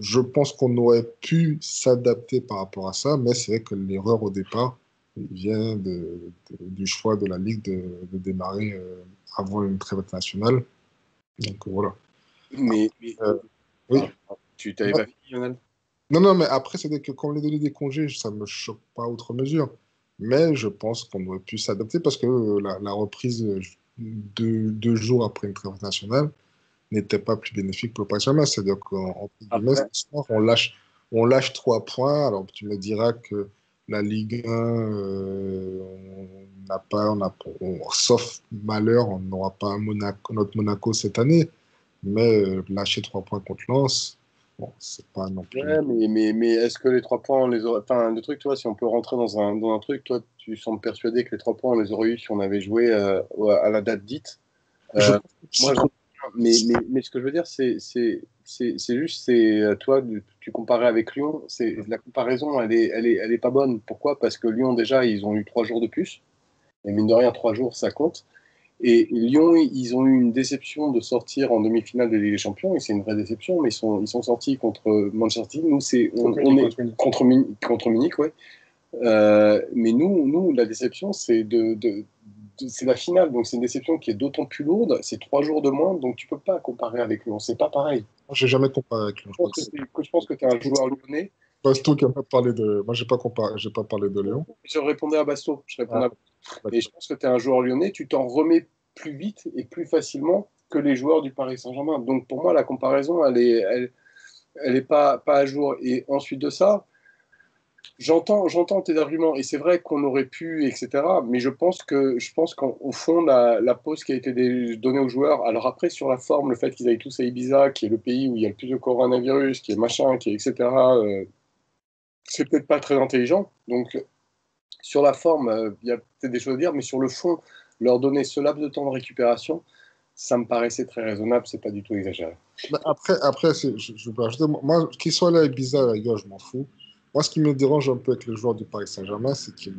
je pense qu'on aurait pu s'adapter par rapport à ça, mais c'est vrai que l'erreur au départ vient du choix de la Ligue de démarrer avant une trêve internationale. Donc voilà.
Mais
Euh, oui.
tu t'avais pas fini, Lionel?
Non, non, mais après, c'est que quand on les donné des congés, ça ne me choque pas outre mesure. Mais je pense qu'on aurait pu s'adapter parce que la reprise 2 jours après une trêve internationale n'était pas plus bénéfique pour le Paris Saint-Germain. C'est-à-dire qu'en guillemets,
Après,
ce soir, on lâche 3 points. Alors tu me diras que la Ligue 1, on n'a pas, sauf malheur, on n'aura pas notre Monaco cette année. Mais lâcher 3 points contre Lens, bon, c'est pas non plus.
ouais, mais est-ce que les 3 points, on les aurait. Enfin, le truc, toi, si on peut rentrer dans un truc, toi, tu sembles persuadé que les 3 points, on les aurait eu si on avait joué à la date dite.
Je
Euh,
pense que
moi, mais ce que je veux dire, c'est juste, toi, tu comparais avec Lyon, la comparaison, elle est pas bonne. Pourquoi? Parce que Lyon, déjà, ils ont eu 3 jours de plus. Et mine de rien, 3 jours, ça compte. Et Lyon, ils ont eu une déception de sortir en demi-finale de Ligue des Champions, et c'est une vraie déception, mais ils sont sortis contre Manchester City. Nous, on est contre Munich, ouais. Mais nous, la déception, c'est la finale, donc c'est une déception qui est d'autant plus lourde. C'est 3 jours de moins, donc tu peux pas comparer avec Lyon. C'est pas pareil.
moi, j'ai jamais comparé avec Lyon.
Je pense que tu es un joueur lyonnais.
Basto qui a pas parlé de. Moi, j'ai pas comparé, j'ai pas parlé de Lyon.
Je répondais à Basto. Je répondais
Ah,
à Et je pense que tu es un joueur lyonnais, tu t'en remets plus vite et plus facilement que les joueurs du Paris Saint-Germain. Donc pour moi, la comparaison, elle est pas à jour. Et ensuite de ça, j'entends tes arguments et c'est vrai qu'on aurait pu, etc. Mais je pense qu'au fond, la pause qui a été donnée aux joueurs, alors après sur la forme, le fait qu'ils aillent tous à Ibiza, qui est le pays où il y a le plus de coronavirus, qui est machin, qui est etc. C'est peut-être pas très intelligent. Donc sur la forme, il y a peut-être des choses à dire, mais sur le fond, leur donner ce laps de temps de récupération, ça me paraissait très raisonnable, c'est pas du tout exagéré.
mais après je peux rajouter, moi, qu'ils soient là et bizarre, les gars, je m'en fous. Moi, ce qui me dérange un peu avec les joueurs du Paris Saint-Germain, c'est qu'ils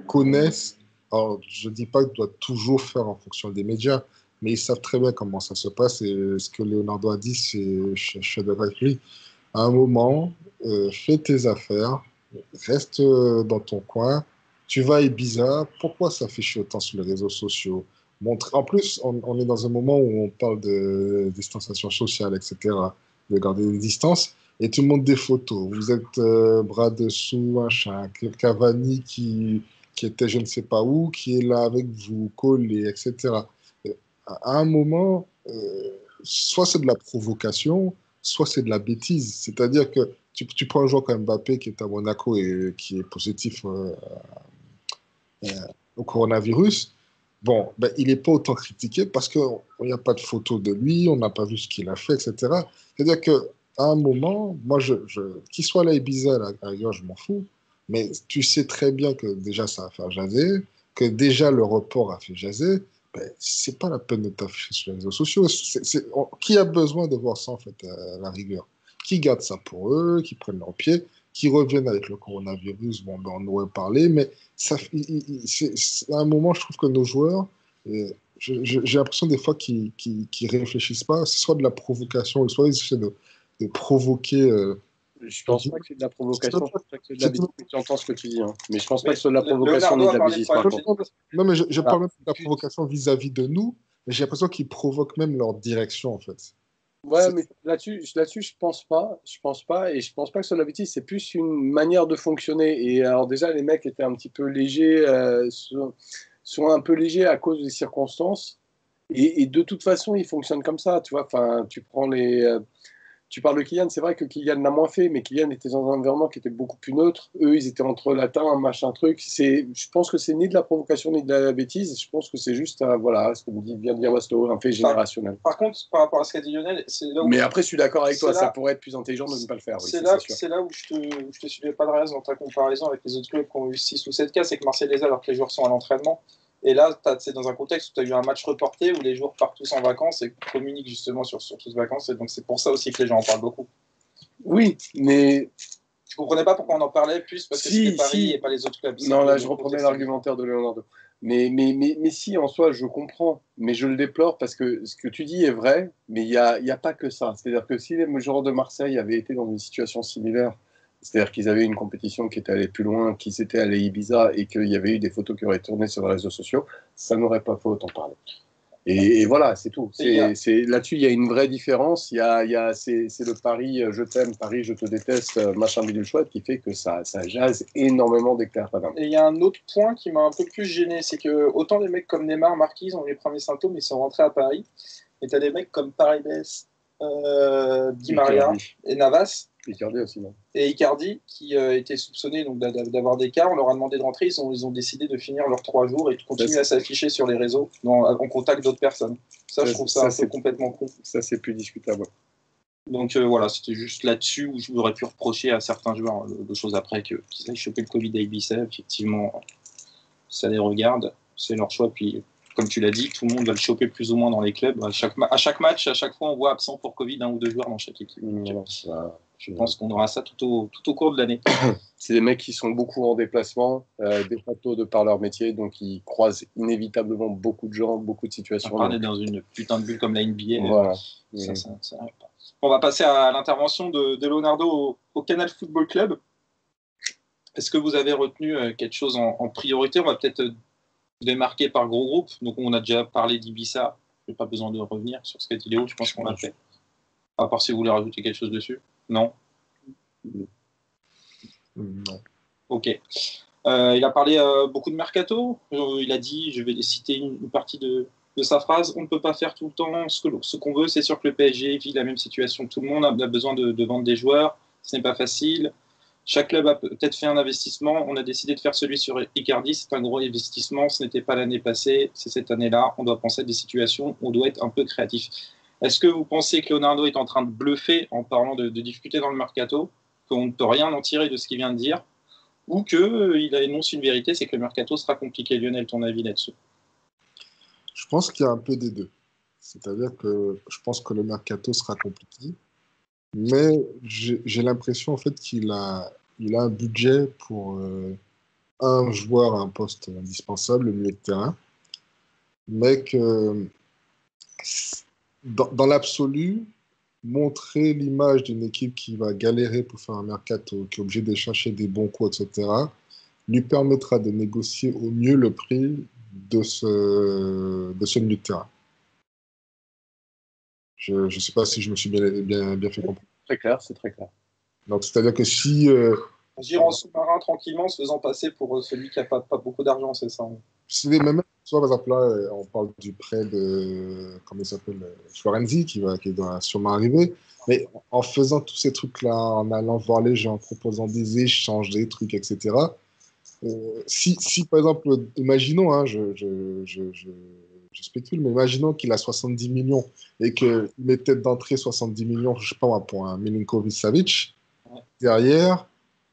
connaissent. Alors, je dis pas qu'ils doivent toujours faire en fonction des médias, mais ils savent très bien comment ça se passe. Et ce que Leonardo a dit, je suis d'accord avec lui. À un moment, fais tes affaires, reste dans ton coin. Tu vas à Ibiza, pourquoi ça fait chier autant sur les réseaux sociaux? En plus, on est dans un moment où on parle de distanciation sociale, etc., de garder des distances, et tu montres des photos. Vous êtes bras dessous, machin, Cavani qui était je ne sais pas où, qui est là avec vous, collé, etc. À un moment, soit c'est de la provocation, soit c'est de la bêtise. C'est-à-dire que tu prends un joueur comme Mbappé qui est à Monaco et qui est positif au coronavirus. Bon, ben, il n'est pas autant critiqué parce qu'il n'y a pas de photo de lui, on n'a pas vu ce qu'il a fait, etc. C'est-à-dire qu'à un moment, moi, qu'il soit là à Ibiza, là, à la rigueur, je m'en fous, mais tu sais très bien que déjà ça va faire jaser, que déjà le report a fait jaser, ben, c'est pas la peine de t'afficher sur les réseaux sociaux. Qui a besoin de voir ça, en fait, à la rigueur? Qui garde ça pour eux, qui prennent leurs pieds, qui reviennent avec le coronavirus, bon, ben, on aurait parlé, mais ça, à un moment, je trouve que nos joueurs, j'ai l'impression des fois qu'ils réfléchissent pas. C'est soit de la provocation, soit ils essaient de provoquer.
Je pense pas que c'est de la provocation, je pense pas que c'est de la
je-
bêtise. Tu entends ce que tu dis, hein. Mais je pense pas
Mais
que ce soit de la provocation ni
Leonardo
de
a
la
parlé de
bêtise, par
problème
contre.
non, mais je
Ah,
parle même de la provocation vis-à-vis de nous, mais j'ai l'impression qu'ils provoquent même leur direction, en fait.
ouais, mais là-dessus, je pense pas. Je pense pas. Et je pense pas que ce soit de la bêtise. C'est plus une manière de fonctionner. Et alors, déjà, les mecs étaient un petit peu légers, sont un peu légers à cause des circonstances. Et de toute façon, ils fonctionnent comme ça. Tu vois, enfin, tu parles de Kylian, c'est vrai que Kylian l'a moins fait, mais Kylian était dans un environnement qui était beaucoup plus neutre. Eux, ils étaient entre latins, machin truc. Je pense que c'est ni de la provocation ni de la bêtise. Je pense que c'est juste, voilà, ce que vient de dire Wasto, un fait générationnel.
Par contre, par rapport à ce qu'a dit Lionel, c'est là où
Mais après, je suis d'accord avec toi,
c'est
ça
là,
pourrait être plus intelligent de ne pas le faire, oui,
c'est
ça,
là,
c'est sûr.
c'est là où je te suivais pas de raison dans ta comparaison avec les autres clubs qui ont eu 6 ou 7 cas, c'est que Marseille les a alors que les joueurs sont à l'entraînement. Et là, c'est dans un contexte où tu as eu un match reporté où les joueurs partent tous en vacances et communiquent justement sur toutes ces vacances. Et donc c'est pour ça aussi que les gens en parlent beaucoup.
Oui, mais
Je comprenais pas pourquoi on en parlait plus parce que c'était Paris
si.
et pas les autres clubs.
Non, là, je
Le
reprenais
contexte.
l'argumentaire de Leonardo. Mais si, en soi, je comprends, mais je le déplore parce que ce que tu dis est vrai, mais il y a pas que ça. C'est-à-dire que si les joueurs de Marseille avaient été dans une situation similaire, c'est-à-dire qu'ils avaient une compétition qui était allée plus loin, qu'ils étaient allés à Ibiza et qu'il y avait eu des photos qui auraient tourné sur les réseaux sociaux, ça n'aurait pas fait autant parler. Et voilà, c'est tout. Là-dessus, il y a une vraie différence. C'est le Paris, je t'aime, Paris, je te déteste, machin bidule chouette, qui fait que ça jase énormément dès que t'es à Paname.
Et il y a un autre point qui m'a un peu plus gêné, c'est que autant des mecs comme Neymar, Marquise ont eu les premiers symptômes, ils sont rentrés à Paris. Et tu as des mecs comme Paredes, Di Maria
Icardi.
et Navas
Icardi aussi, non?
et Icardi qui étaient soupçonnés donc, d'avoir des cas. On leur a demandé de rentrer, ils ont décidé de finir leurs 3 jours et de continuer à s'afficher sur les réseaux en contact d'autres personnes. Ça, je trouve ça un peu complètement con.
Ça, c'est plus discutable.
Donc voilà, c'était juste là-dessus où je m'aurais pu reprocher à certains joueurs de choses après qu'ils aient chopé le Covid à Ibiza. Effectivement, ça les regarde, c'est leur choix. Puis, comme tu l'as dit, tout le monde va le choper plus ou moins dans les clubs. À chaque match, à chaque fois, on voit absent pour Covid 1 ou 2 joueurs dans chaque équipe. Je pense qu'on aura ça tout au cours de l'année.
C'est des mecs qui sont beaucoup en déplacement, des plateaux de par leur métier, donc ils croisent inévitablement beaucoup de gens, beaucoup de situations.
On est dans une putain de bulle comme la NBA.
Voilà.
Ça n'arrive pas. On va passer à l'intervention de Leonardo au Canal Football Club. Est-ce que vous avez retenu quelque chose en priorité? On va peut-être démarquer par gros groupe. Donc, on a déjà parlé d'Ibiza. Je n'ai pas besoin de revenir sur ce qu'a dit Léo. Je pense qu'on l'a fait. À part si vous voulez rajouter quelque chose dessus. Non?
Non.
Ok. Il a parlé beaucoup de mercato. Il a dit, je vais citer une partie de sa phrase, on ne peut pas faire tout le temps ce qu'on veut. C'est sûr que le PSG vit la même situation que tout le monde, a besoin de vendre des joueurs. Ce n'est pas facile. Chaque club a peut-être fait un investissement. On a décidé de faire celui sur Icardi. C'est un gros investissement. Ce n'était pas l'année passée. C'est cette année-là. On doit penser à des situations. On doit être un peu créatif. Est-ce que vous pensez que Leonardo est en train de bluffer en parlant de difficultés dans le mercato, qu'on ne peut rien en tirer de ce qu'il vient de dire, ou qu'il annonce une vérité, c'est que le mercato sera compliqué? Lionel, ton avis là-dessus?
Je pense qu'il y a un peu des deux. C'est-à-dire que je pense que le mercato sera compliqué, mais j'ai l'impression en fait qu'il a un budget pour un joueur à un poste indispensable, le milieu de terrain, mais que dans l'absolu, montrer l'image d'une équipe qui va galérer pour faire un mercato, qui est obligée de chercher des bons coups, etc., lui permettra de négocier au mieux le prix de ce milieu de terrain. Je ne sais pas si je me suis bien fait comprendre.
Très clair, c'est très clair.
Donc, c'est-à-dire que si...
On gire en sous-marin tranquillement, se faisant passer pour celui qui n'a pas beaucoup d'argent, c'est ça?
même, soit par exemple là, on parle du prêt de, comment il s'appelle, Florenzi, qui doit sûrement arriver, mais en faisant tous ces trucs-là, en allant voir les gens, en proposant des échanges, des trucs, etc., Si, par exemple, imaginons, hein, je spécule, mais imaginons qu'il a 70 millions et qu'il mettait d'entrée 70 millions, je sais pas moi, pour un Milinkovic-Savic,
Ouais.
derrière,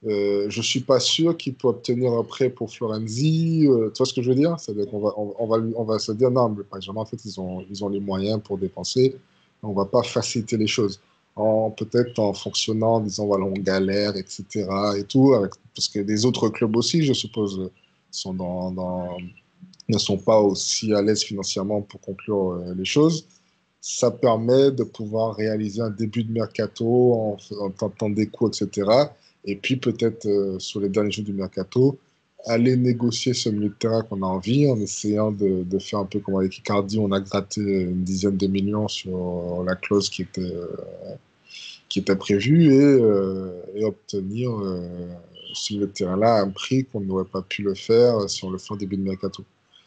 je suis pas sûr qu'il peut obtenir un prêt pour Florenzi. Tu vois ce que je veux dire? C'est-à-dire on va se dire, non, mais par exemple, en fait, ils ont les moyens pour dépenser. On va pas faciliter les choses. Peut-être en fonctionnant, en disant, voilà, on galère, etc. et tout, parce que les autres clubs aussi, je suppose, sont ne sont pas aussi à l'aise financièrement pour conclure les choses. Ça permet de pouvoir réaliser un début de mercato en tentant des coups, etc. Et puis peut-être sur les derniers jours du mercato, aller négocier ce milieu de terrain qu'on a envie en essayant de faire un peu comme avec Icardi, on a gratté une dizaine de millions sur la clause qui était prévue et obtenir ce milieu de terrain-là à un prix qu'on n'aurait pas pu le faire si on le fait en début de mercato.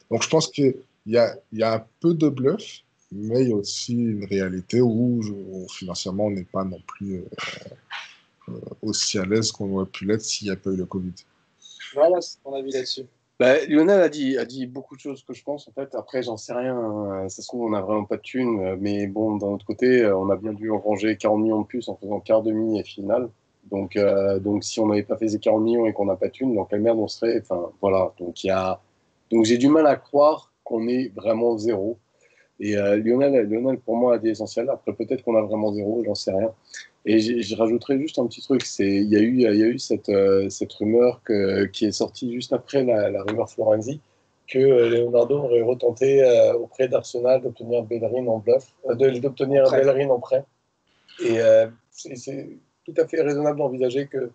Donc je pense il y a un peu de bluff, mais il y a aussi une réalité où financièrement on n'est pas non plus aussi à l'aise qu'on aurait pu l'être s'il n'y a pas eu le Covid.
Voilà, c'est ton avis là-dessus.
Bah, Lionel a dit beaucoup de choses que je pense, en fait. Après, j'en sais rien, hein. Ça se trouve, on n'a vraiment pas de thunes. Mais bon, d'un autre côté, on a bien dû engranger 40 millions de plus en faisant quart, demi et finale. Donc si on n'avait pas fait ces 40 millions et qu'on n'a pas de thunes, dans quelle merde on serait? Enfin, voilà. Donc j'ai du mal à croire qu'on est vraiment zéro. Et Lionel, pour moi, a dit l'essentiel. Après, peut-être qu'on a vraiment zéro, j'en sais rien. Et je rajouterais juste un petit truc. Il y a eu cette rumeur qui est sortie juste après la rumeur Florenzi, que Leonardo aurait retenté auprès d'Arsenal d'obtenir Bellerin en bluff, d'obtenir Bellerin en prêt. Et c'est tout à fait raisonnable d'envisager que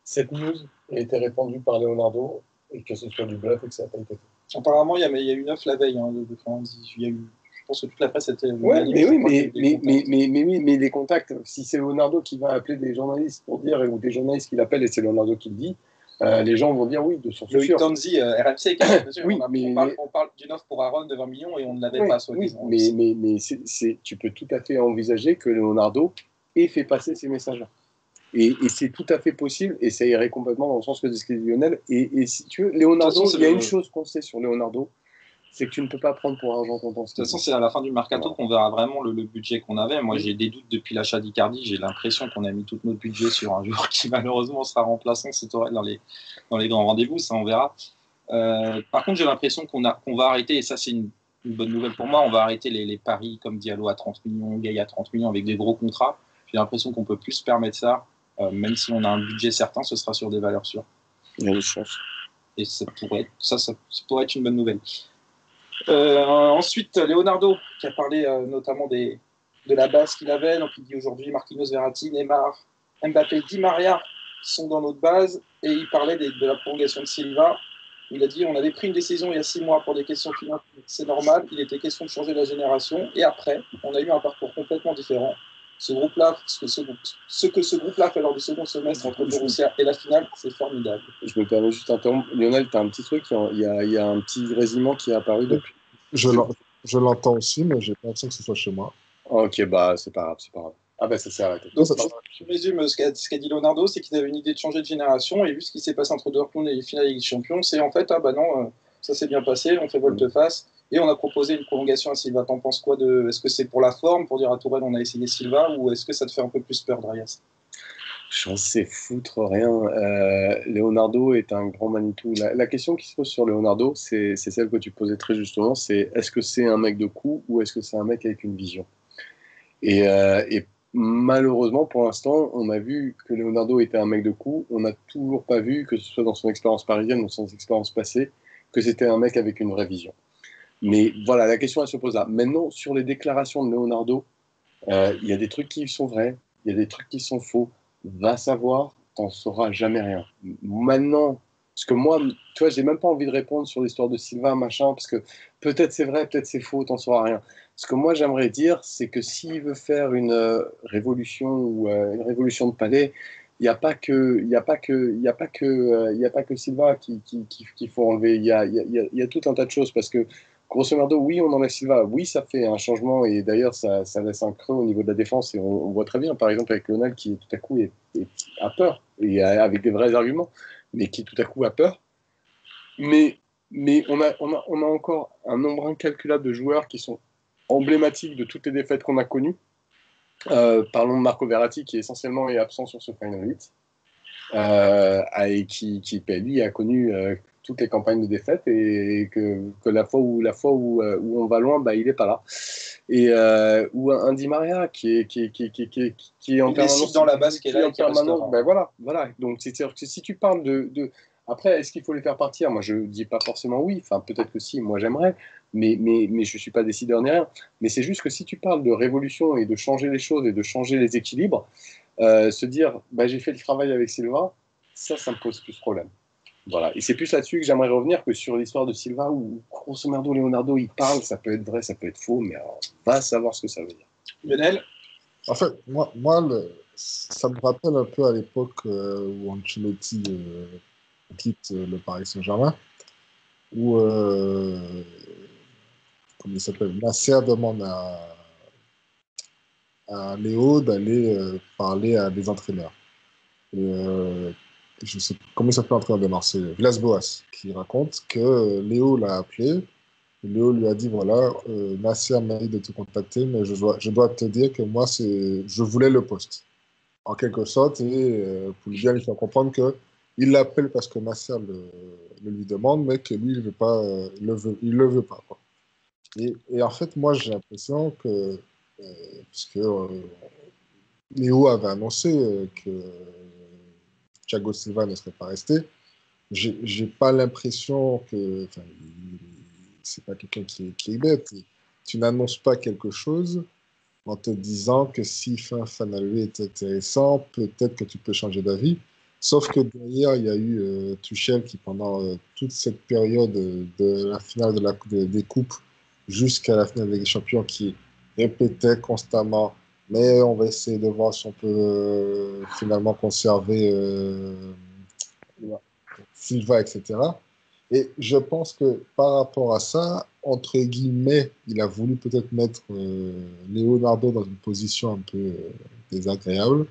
cette news ait été répandue par Leonardo et que ce soit du bluff et que ça n'a pas été fait.
Apparemment, il y a eu une offre la veille de Florenzi. Il y a eu, je pense que toute la presse était.
Ouais, mais les contacts, si c'est Leonardo qui va appeler des journalistes pour dire, ou des journalistes qui l'appellent et c'est Leonardo qui le dit, les gens vont dire oui, de source sûre.
Loïc Tanzi, RMC,
oui,
on parle d'une offre pour Aaron de 20 millions et on ne l'avait pas, soi-disant.
Oui, mais tu peux tout à fait envisager que Leonardo ait fait passer ces messages-là. Et c'est tout à fait possible, et ça irait complètement dans le sens que dit Lionel. Et si tu veux, Leonardo, il y a une chose qu'on sait sur Leonardo, c'est que tu ne peux pas prendre pour argent comptant.
De toute façon, c'est à la fin du mercato qu'on verra vraiment le budget qu'on avait. Moi, j'ai des doutes depuis l'achat d'Icardi. J'ai l'impression qu'on a mis tout notre budget sur un joueur qui, malheureusement, sera remplaçant dans les grands rendez-vous. Ça, on verra. Par contre, j'ai l'impression qu'on va arrêter, et ça, c'est une bonne nouvelle pour moi, on va arrêter les paris comme Diallo à 30 millions, Gay à 30 millions avec des gros contrats. J'ai l'impression qu'on peut plus se permettre ça. Même si on a un budget certain, ce sera sur des valeurs sûres.
Il y a des chances.
Et ça pourrait être une bonne nouvelle. Ensuite, Leonardo, qui a parlé notamment de la base qu'il avait. Donc, il dit aujourd'hui Marquinhos, Verratti, Neymar, Mbappé, Di Maria sont dans notre base. Et il parlait de la prolongation de Silva. Il a dit on avait pris une décision il y a 6 mois pour des questions financières. C'est normal. Il était question de changer la génération. Et après, on a eu un parcours complètement différent. Ce groupe-là, ce que ce groupe-là fait lors du second semestre entre Borussia et la finale, c'est formidable.
Je me permets juste d'interrompre. Lionel, tu as un petit truc, il y a un petit résumé qui est apparu depuis.
Je l'entends aussi, mais j'ai pas l'impression que ce soit chez moi.
Ok, bah c'est pas grave. Ah bah ça s'est arrêté.
Je résume ce qu'a dit Leonardo, c'est qu'il avait une idée de changer de génération, et vu ce qui s'est passé entre Dortmund et les finales de Ligue des Champions, c'est en fait, ça s'est bien passé, on fait volte-face. Et on a proposé une prolongation à Silva. T'en penses quoi est-ce que c'est pour la forme, pour dire à Tourelle on a essayé Silva, ou est-ce que ça te fait un peu plus peur, Darius?
J'en sais foutre rien. Leonardo est un grand Manitou. La question qui se pose sur Leonardo, c'est celle que tu posais très justement, c'est est-ce que c'est un mec de coup ou est-ce que c'est un mec avec une vision? Et malheureusement, pour l'instant, on a vu que Leonardo était un mec de coup. On n'a toujours pas vu, que ce soit dans son expérience parisienne ou dans son expérience passée, que c'était un mec avec une vraie vision. Mais voilà, la question, elle se pose là. Maintenant, sur les déclarations de Leonardo, il y a des trucs qui sont vrais, il y a des trucs qui sont faux. Va savoir, t'en sauras jamais rien. Maintenant, parce que moi, tu vois, j'ai même pas envie de répondre sur l'histoire de Silva, machin, parce que peut-être c'est vrai, peut-être c'est faux, t'en sauras rien. Ce que moi, j'aimerais dire, c'est que s'il veut faire une révolution ou une révolution de palais, il n'y a pas que Silva qu'il faut enlever. Il y a tout un tas de choses parce que grosso modo, oui, on enlève Silva. Oui, ça fait un changement et d'ailleurs, ça laisse un creux au niveau de la défense. Et on voit très bien, par exemple, avec Lionel qui tout à coup a peur, et avec des vrais arguments, mais qui tout à coup a peur. mais on a encore un nombre incalculable de joueurs qui sont emblématiques de toutes les défaites qu'on a connues. Parlons de Marco Verratti qui essentiellement est absent sur ce Final 8 et qui lui, a connu toutes les campagnes de défaite et que la fois où on va loin, bah, il n'est pas là. Et ou un Di Maria qui est en permanence
dans la base qui est là et qui
permanence. Ben voilà. Donc c'est-à-dire que si tu parles de après, est-ce qu'il faut les faire partir? Moi, je dis pas forcément oui. Enfin, peut-être que si. Moi, j'aimerais, mais je suis pas décideur ni rien. Mais c'est juste que si tu parles de révolution et de changer les choses et de changer les équilibres, se dire, bah, j'ai fait le travail avec Silva, ça me pose plus problème. Voilà. Et c'est plus là-dessus que j'aimerais revenir que sur l'histoire de Silva où, grosso merdo, Leonardo, il parle, ça peut être vrai, ça peut être faux, mais alors, on va savoir ce que ça veut dire.
Lionel?
En fait, moi ça me rappelle un peu à l'époque où Ancelotti quitte le Paris Saint-Germain, où, comment il s'appelle, Nasser demande à Léo d'aller parler à des entraîneurs. Et, je ne sais pas comment il s'appelle l'entraîneur de Marseille, Villas-Boas, qui raconte que Léo l'a appelé. Léo lui a dit, voilà, Nasser m'a dit de te contacter, mais je dois te dire que moi, je voulais le poste, en quelque sorte, et pour bien lui faire comprendre qu'il l'appelle parce que Nasser le lui demande, mais que lui, il veut pas, il le veut pas, quoi. Et en fait, moi, j'ai l'impression que, puisque Léo avait annoncé que Thiago Silva ne serait pas resté, j'ai pas l'impression que, enfin, c'est pas quelqu'un qui est bête. Tu n'annonces pas quelque chose en te disant que si Fanalvé est intéressant, peut-être que tu peux changer d'avis. Sauf que derrière, il y a eu Tuchel qui, pendant toute cette période de la finale des coupes jusqu'à la finale des champions, qui répétait constamment, mais on va essayer de voir si on peut finalement conserver Silva, etc. Et je pense que par rapport à ça, entre guillemets, il a voulu peut-être mettre Leonardo dans une position un peu désagréable.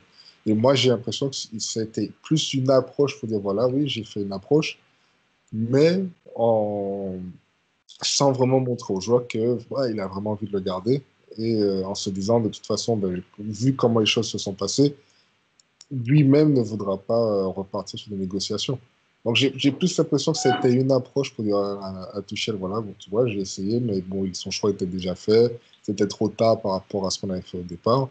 Et moi, j'ai l'impression que c'était plus une approche pour dire, voilà, oui, j'ai fait une approche, mais sans vraiment montrer aux joueurs que ouais, il a vraiment envie de le garder. Et en se disant, de toute façon, ben, vu comment les choses se sont passées, lui-même ne voudra pas repartir sur des négociations. Donc j'ai plus l'impression que c'était une approche pour dire à Tuchel, voilà, bon, tu vois, j'ai essayé, mais bon, son choix était déjà fait, c'était trop tard par rapport à ce qu'on avait fait au départ,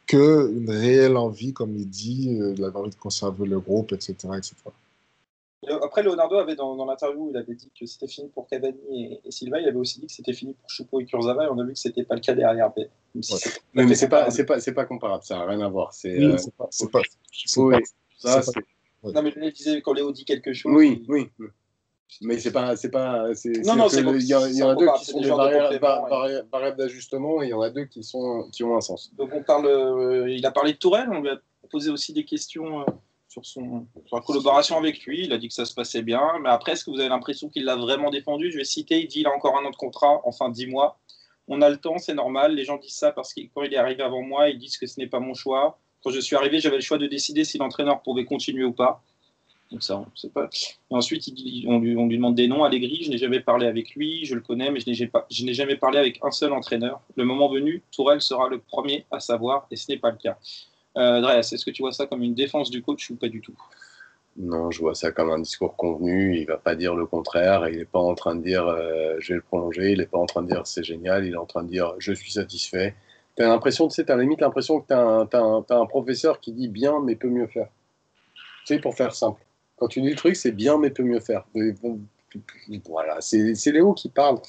qu'une réelle envie, comme il dit, il avait envie de conserver le groupe, etc. etc.
Après, Leonardo avait dans l'interview, il avait dit que c'était fini pour Cavani et Silva. Il avait aussi dit que c'était fini pour Choupo et Kurzawa. Et on a vu que c'était pas le cas derrière. Même si
Ouais.
Mais c'est pas comparable, ça n'a rien à voir.
Oui,
Ça,
c'est pas- ouais.
Non, mais je disais, quand Léo dit quelque chose.
Oui. Mais c'est
Non, c'est
que il y en a deux qui sont
des
des
genres de compléments,
variables d'ajustement et il y en a deux qui ont un sens.
Donc il a parlé de Tourelle, on lui a posé aussi des questions sur la collaboration avec lui. Il a dit que ça se passait bien. Mais après, est-ce que vous avez l'impression qu'il l'a vraiment défendu? Je vais citer, il dit il a encore un an de contrat, enfin 10 mois. On a le temps, c'est normal. Les gens disent ça parce que quand il est arrivé avant moi, ils disent que ce n'est pas mon choix. Quand je suis arrivé, j'avais le choix de décider si l'entraîneur pouvait continuer ou pas. Donc ça, on ne sait pas. Et ensuite, on lui demande des noms. Allegri, je n'ai jamais parlé avec lui, je le connais, mais je n'ai jamais parlé avec un seul entraîneur. Le moment venu, Tourelle sera le premier à savoir, et ce n'est pas le cas. Dreas, est-ce que tu vois ça comme une défense du coach ou pas du tout?
Non, je vois ça comme un discours convenu. Il va pas dire le contraire. Il n'est pas en train de dire je vais le prolonger. Il n'est pas en train de dire c'est génial. Il est en train de dire je suis satisfait. Tu as l'impression, tu sais, tu as limite l'impression que tu as un professeur qui dit bien mais peut mieux faire. Tu sais, pour faire simple. Quand tu dis le truc, c'est bien mais peut mieux faire. Voilà, c'est Léo qui parle.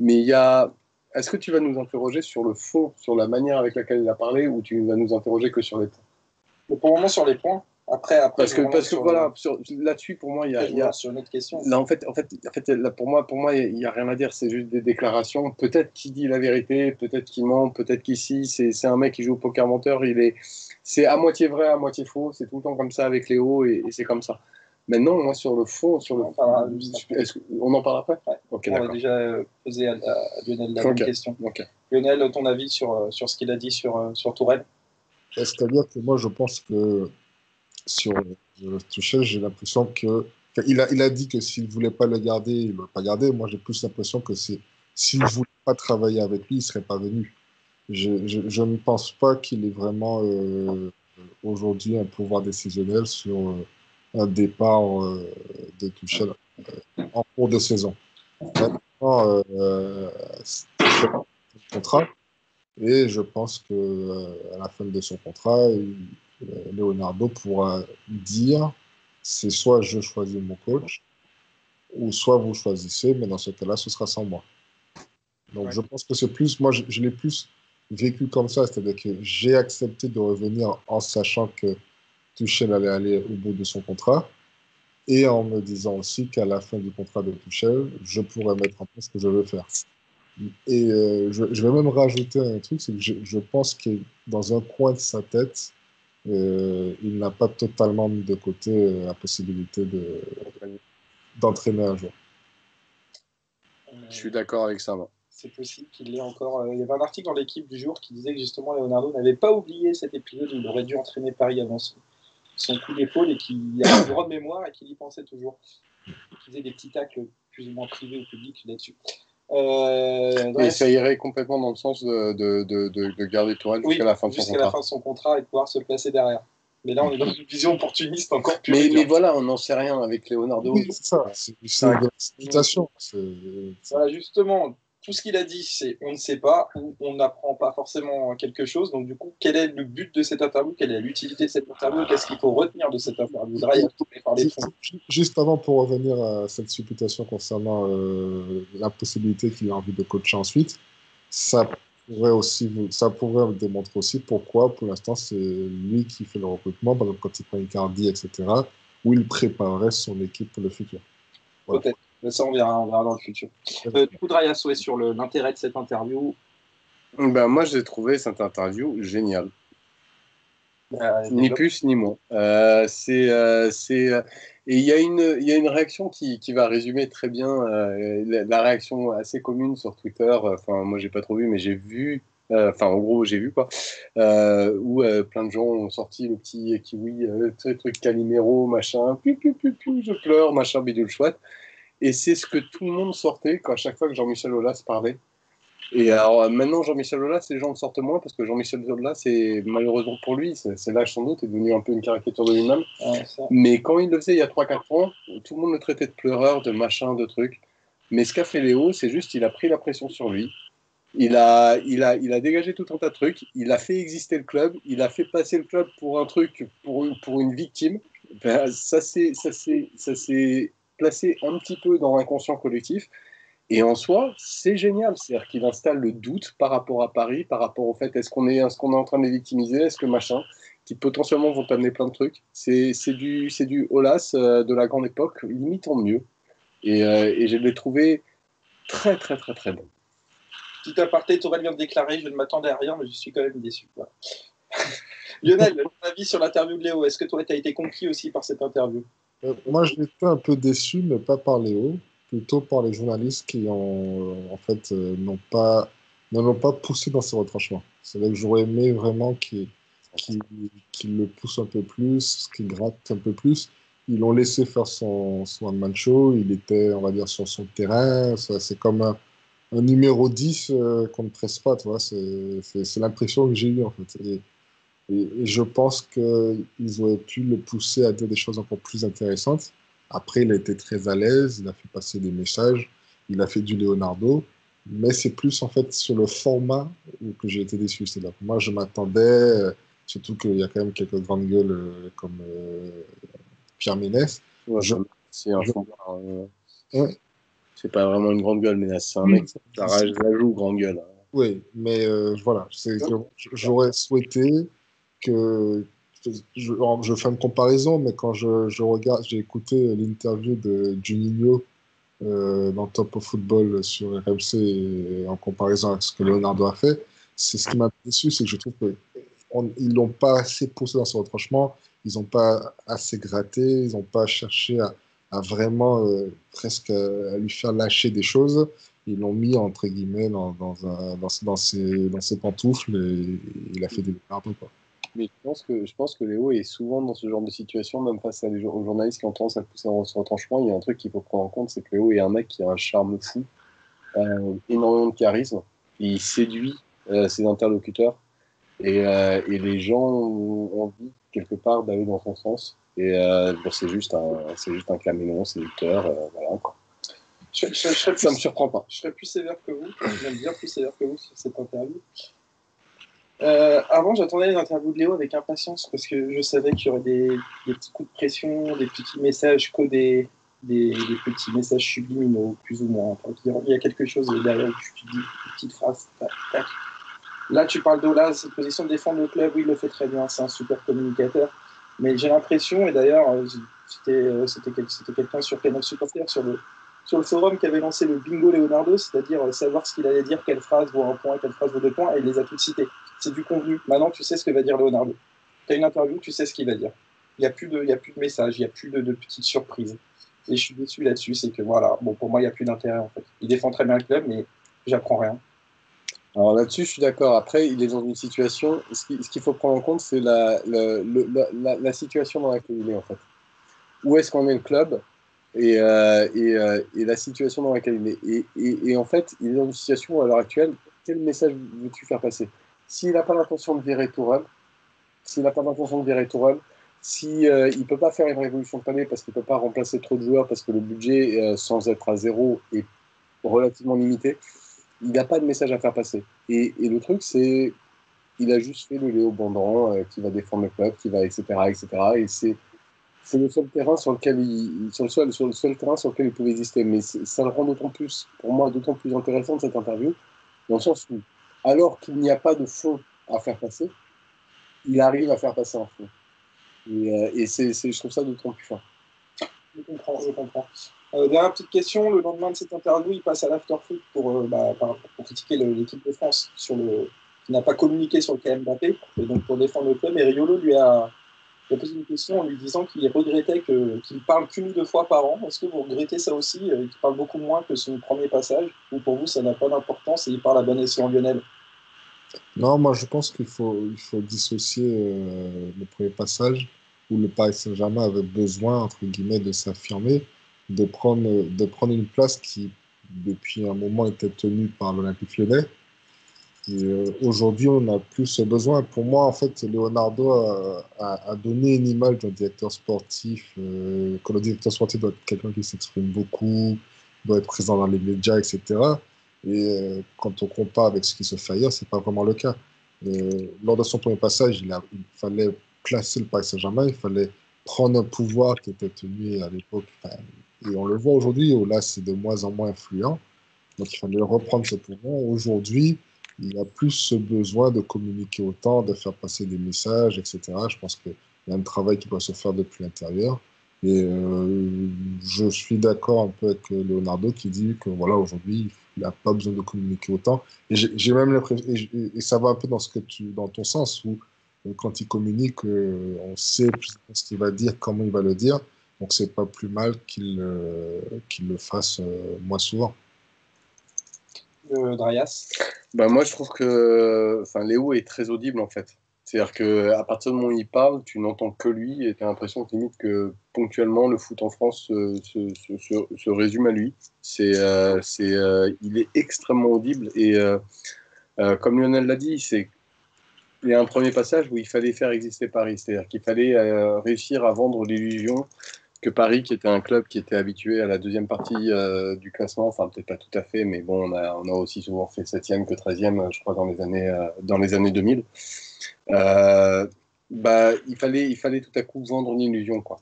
Mais il y a. Est-ce que tu vas nous interroger sur le fond, sur la manière avec laquelle il a parlé, ou tu vas nous interroger que sur les points?
Pour le moment, sur les points. Après
parce que voilà, là-dessus, pour moi, il y a
sur une autre question.
Là, en fait, là, pour moi, il n'y a rien à dire. C'est juste des déclarations. Peut-être qu'il dit la vérité, peut-être qu'il ment, peut-être qu'ici, c'est un mec qui joue au poker menteur. C'est à moitié vrai, à moitié faux. C'est tout le temps comme ça avec Léo et c'est comme ça. Maintenant, moi, sur le fond, on en parle après?
Ouais.
Okay,
on a déjà posé à Lionel la bonne question.
Okay.
Lionel, ton avis sur ce qu'il a dit sur Tourelle?
C'est-à-dire que moi, je pense que sur Tuchel, j'ai l'impression que Enfin, il a dit que s'il ne voulait pas le garder, il ne l'aurait pas gardé. Moi, j'ai plus l'impression que s'il ne voulait pas travailler avec lui, il ne serait pas venu. Je ne pense pas qu'il ait vraiment aujourd'hui un pouvoir décisionnel sur un départ de Tuchel en cours de saison. Maintenant, Tuchel a un contrat et je pense qu'à la fin de son contrat, Leonardo pourra dire c'est soit je choisis mon coach ou soit vous choisissez, mais dans ce cas-là, ce sera sans moi. Donc,
Ouais.
je pense que c'est plus, moi, je l'ai plus vécu comme ça, c'est-à-dire que j'ai accepté de revenir en sachant que Tuchel allait aller au bout de son contrat et en me disant aussi qu'à la fin du contrat de Tuchel, je pourrais mettre en place ce que je veux faire. Et je vais même rajouter un truc, c'est que je pense que dans un coin de sa tête, il n'a pas totalement mis de côté la possibilité d'entraîner un jour.
Je suis d'accord avec ça, moi.
C'est possible qu'il l'ait encore. Il y avait un article dans l'équipe du jour qui disait que justement Leonardo n'avait pas oublié cet épisode où il aurait dû entraîner Paris avant son coup d'épaule et qu'il avait un droit de mémoire et qu'il y pensait toujours. Il faisait des petits tacles plus ou moins privés au public là-dessus.
Et ça irait complètement dans le sens de garder Tourelle jusqu'à la fin de son
jusqu'à la
contrat.
fin de son contrat et de pouvoir se placer derrière. Mais là, on est dans une vision opportuniste encore plus.
Mais voilà, on n'en sait rien avec Leonardo.
Oui, c'est ça, c'est de la citation.
Voilà, justement, tout ce qu'il a dit, c'est on ne sait pas ou on n'apprend pas forcément quelque chose. Donc, du coup, quel est le but de cette interview? Quelle est l'utilité de cette interview? Qu'est-ce qu'il faut retenir de cette interview?
Juste avant, pour revenir à cette supputation concernant la possibilité qu'il ait envie de coacher ensuite, ça pourrait démontrer aussi pourquoi, pour l'instant, c'est lui qui fait le recrutement, par exemple, quand il prend Icardi, etc., où il préparerait son équipe pour le futur.
Voilà. Peut-être. Mais ça, on verra dans le futur. Du coup, Draya, sur l'intérêt de cette interview.
Ben, moi, j'ai trouvé cette interview géniale. Ni plus ni moins. Et il y a une réaction qui va résumer très bien la réaction assez commune sur Twitter. Enfin, moi, j'ai pas trop vu, mais j'ai vu. Enfin, en gros, j'ai vu quoi. Où plein de gens ont sorti le petit kiwi, truc Calimero, machin, je pleure, machin, bidule chouette. Et c'est ce que tout le monde sortait à chaque fois que Jean-Michel Aulas parlait. Et alors maintenant, Jean-Michel Aulas, les gens le sortent moins parce que Jean-Michel Aulas, c'est malheureusement pour lui, c'est l'âge sans doute, est devenu un peu une caricature de lui-même. Mais quand il le faisait il y a 3-4 ans, tout le monde le traitait de pleureur, de machin, de trucs. Mais ce qu'a fait Léo, c'est juste il a pris la pression sur lui. Il a dégagé tout un tas de trucs. Il a fait exister le club. Il a fait passer le club pour un truc, pour une victime. Ben, ça s'est placé un petit peu dans l'inconscient collectif. Et en soi, c'est génial. C'est-à-dire qu'il installe le doute par rapport à Paris, par rapport au fait est-ce qu'on est en train de les victimiser, est-ce que machin, qui potentiellement vont amener plein de trucs. C'est du Aulas de la grande époque, limite en mieux. Et je l'ai trouvé très, très, très, très bon.
Petit aparté, Tourelle vient de déclarer je ne m'attendais à rien, mais je suis quand même déçu. Voilà. Lionel, ton avis sur l'interview de Léo, est-ce que toi, tu as été conquis aussi par cette interview?
Moi, j'étais un peu déçu, mais pas par Léo, plutôt par les journalistes qui en fait, ne l'ont pas poussé dans ses retranchements. C'est là que j'aurais aimé vraiment qu'il le pousse un peu plus, qu'il gratte un peu plus. Ils l'ont laissé faire son one-man show, il était, on va dire, sur son terrain. C'est comme un numéro 10 qu'on ne presse pas, tu vois. C'est l'impression que j'ai eue, en fait. Et je pense qu'ils auraient pu le pousser à dire des choses encore plus intéressantes. Après, il a été très à l'aise, il a fait passer des messages, il a fait du Leonardo, mais c'est plus en fait sur le format que j'ai été déçu. C'est-à-dire que moi, je m'attendais, surtout qu'il y a quand même quelques grandes gueules comme Pierre Ménès.
Ouais, c'est un fond.
Ouais.
C'est pas vraiment une grande gueule, mais c'est un mec, ça joue grande gueule.
Oui, mais voilà, j'aurais souhaité que je fais une comparaison, mais quand je regarde, j'ai écouté l'interview de Juninho dans Top of Football sur RMC en comparaison avec ce que Leonardo a fait, c'est ce qui m'a déçu, c'est que je trouve qu'ils l'ont pas assez poussé dans son retranchement, ils n'ont pas assez gratté, ils n'ont pas cherché à vraiment presque à lui faire lâcher des choses. Ils l'ont mis entre guillemets dans ses pantoufles et il a fait des Leonardo, quoi.
Mais je pense que Léo est souvent dans ce genre de situation, même face aux journalistes qui ont tendance à le pousser en retranchement. Il y a un truc qu'il faut prendre en compte, c'est que Léo est un mec qui a un charme fou, énormément de charisme. Il séduit ses interlocuteurs et les gens ont envie, quelque part, d'aller dans son sens. Et bon, c'est juste un caméléon séducteur, voilà, quoi. Ça me surprend pas.
Je serais plus sévère que vous, même bien plus sévère que vous sur cette interview. Avant, j'attendais les interviews de Léo avec impatience parce que je savais qu'il y aurait des petits coups de pression, des petits messages codés, des petits messages subliminaux, plus ou moins. Enfin, il y a quelque chose derrière où tu dis une petite phrase. Tac, tac. Là, tu parles d'Ola, cette position de défendre le club, oui, il le fait très bien, c'est un super communicateur. Mais j'ai l'impression, et d'ailleurs, c'était quelqu'un sur Canal Supporter, sur le forum qui avait lancé le bingo Leonardo, c'est-à-dire savoir ce qu'il allait dire, quelle phrase vaut un point, quelle phrase vaut 2 points, et il les a toutes citées. C'est du convenu. Maintenant, tu sais ce que va dire Leonardo. Tu as une interview, tu sais ce qu'il va dire. Il n'y a plus de messages, il n'y a plus de petites surprises. Et je suis déçu là-dessus, c'est que voilà, bon, pour moi, il n'y a plus d'intérêt en fait. Il défend très bien le club, mais j'apprends rien.
Alors là-dessus, je suis d'accord. Après, il est dans une situation. Ce qu'il faut prendre en compte, c'est la situation dans laquelle il est, en fait. Où est-ce qu'on est le club et la situation dans laquelle il est. Et en fait, il est dans une situation où, à l'heure actuelle, quel message veux-tu faire passer? S'il n'a pas l'intention de virer Tourelle, s'il n'a pas l'intention de virer Tourelle, si il ne peut pas faire une révolution de panier parce qu'il ne peut pas remplacer trop de joueurs, parce que le budget, sans être à zéro, est relativement limité, il n'a pas de message à faire passer. Et le truc, c'est il a juste fait le Léo Bondan qui va défendre le club, qui va, etc., etc. Et c'est le seul terrain sur lequel sur le seul terrain sur lequel il pouvait exister. Mais ça le rend d'autant plus, pour moi, d'autant plus intéressant cette interview, dans le sens où, alors qu'il n'y a pas de fond à faire passer, il arrive à faire passer un fond. Et je trouve ça d'autant plus fort.
Je comprends, je comprends. Dernière petite question, le lendemain de cette interview, il passe à l'afterfoot pour critiquer l'équipe de France qui n'a pas communiqué sur le cas Mbappé, et donc pour défendre le club. Et Riolo lui a posé une question en lui disant qu'il regrettait qu'il parle qu'une ou deux fois par an. Est-ce que vous regrettez ça aussi, qu'il parle beaucoup moins que son premier passage, ou pour vous ça n'a pas d'importance et il parle à bon escient Lionel?
Non, moi je pense il faut dissocier le premier passage où le Paris Saint-Germain avait besoin, entre guillemets, de s'affirmer, de prendre une place qui, depuis un moment, était tenue par l'Olympique Lyonnais. Et aujourd'hui, on n'a plus ce besoin. Pour moi, en fait, Leonardo a donné une image d'un directeur sportif, que le directeur sportif doit être quelqu'un qui s'exprime beaucoup, doit être présent dans les médias, etc. Et quand on compare avec ce qui se fait ailleurs, c'est pas vraiment le cas. Lors de son premier passage, il fallait placer le Paris Saint-Germain, il fallait prendre un pouvoir qui était tenu à l'époque. Enfin, et on le voit aujourd'hui, où là, c'est de moins en moins influent. Donc, il fallait reprendre ce pouvoir. Aujourd'hui, il y a plus ce besoin de communiquer autant, de faire passer des messages, etc. Je pense qu'il y a un travail qui doit se faire depuis l'intérieur. Et je suis d'accord un peu avec Leonardo qui dit que voilà, aujourd'hui, il n'a pas besoin de communiquer autant. Et j'ai même l'impression, et ça va un peu dans ton sens, où quand il communique, on sait plus ou moins ce qu'il va dire, comment il va le dire. Donc, c'est pas plus mal qu'il le fasse moins souvent.
Drayas.
Bah, moi, je trouve que Léo est très audible, en fait. C'est-à-dire qu'à partir du moment où il parle, tu n'entends que lui et tu as l'impression que, limite, que ponctuellement, le foot en France se résume à lui. Il est extrêmement audible et, comme Lionel l'a dit, il y a un premier passage où il fallait faire exister Paris. C'est-à-dire qu'il fallait réussir à vendre l'illusion que Paris, qui était un club qui était habitué à la deuxième partie du classement, enfin peut-être pas tout à fait, mais bon, on a aussi souvent fait 7e que 13e, je crois, dans les années 2000. Il fallait tout à coup vendre une illusion, quoi.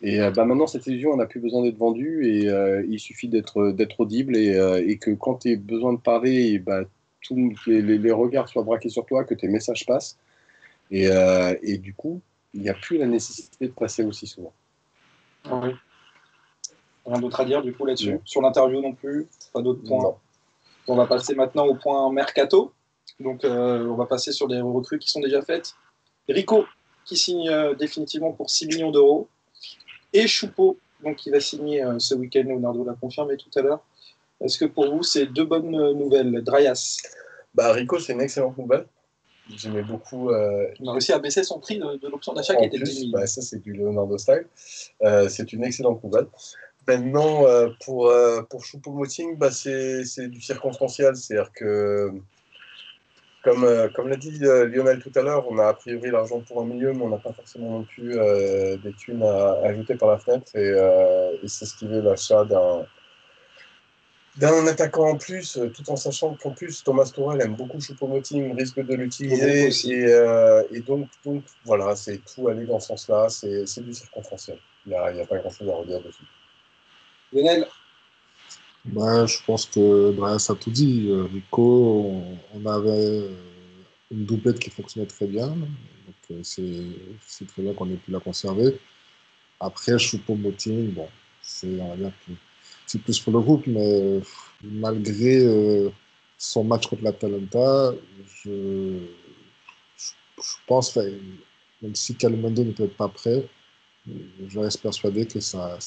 Et maintenant, cette illusion, on n'a plus besoin d'être vendue et il suffit d'être audible et que quand tu as besoin de parler, tous les regards soient braqués sur toi, que tes messages passent. Et du coup, il n'y a plus la nécessité de passer aussi souvent.
Oui. Rien d'autre à dire du coup là-dessus. Sur l'interview non plus, pas d'autres points.
Non.
On va passer maintenant au point mercato. Donc on va passer sur les recrues qui sont déjà faites. Rico qui signe définitivement pour 6 millions d'euros. Et Choupeau, donc qui va signer ce week-end, Leonardo l'a confirmé tout à l'heure. Est-ce que pour vous c'est deux bonnes nouvelles, Drayas?
Rico, c'est une excellente nouvelle. j'aimais beaucoup.
On a réussi à baisser son prix de l'option d'achat qui
En
était de 10
plus,
000.
ça c'est du Leonardo Style. C'est une excellente nouvelle. Maintenant, pour Choupo-Moting, c'est du circonstanciel. C'est-à-dire que, comme l'a dit Lionel tout à l'heure, on a a priori l'argent pour un milieu, mais on n'a pas forcément non plus des thunes à ajouter par la fenêtre. Et c'est ce qui veut l'achat d'un attaquant en plus, tout en sachant qu'en plus Thomas Tuchel aime beaucoup Choupo-Moting, risque de l'utiliser. Et donc, voilà, c'est tout aller dans ce sens-là. C'est du circonstanciel. Il y a pas grand-chose à redire dessus.
Lionel,
Bah, je pense que Brias a tout dit. Rico, on avait une doublette qui fonctionnait très bien. Donc, c'est très bien qu'on ait pu la conserver. Après, Choupo-Moting, bon, on va dire que c'est plus pour le groupe, mais malgré son match contre l'Atalanta, je, je pense, enfin, même si Calimondo n'est peut-être pas prêt, je reste persuadé que ça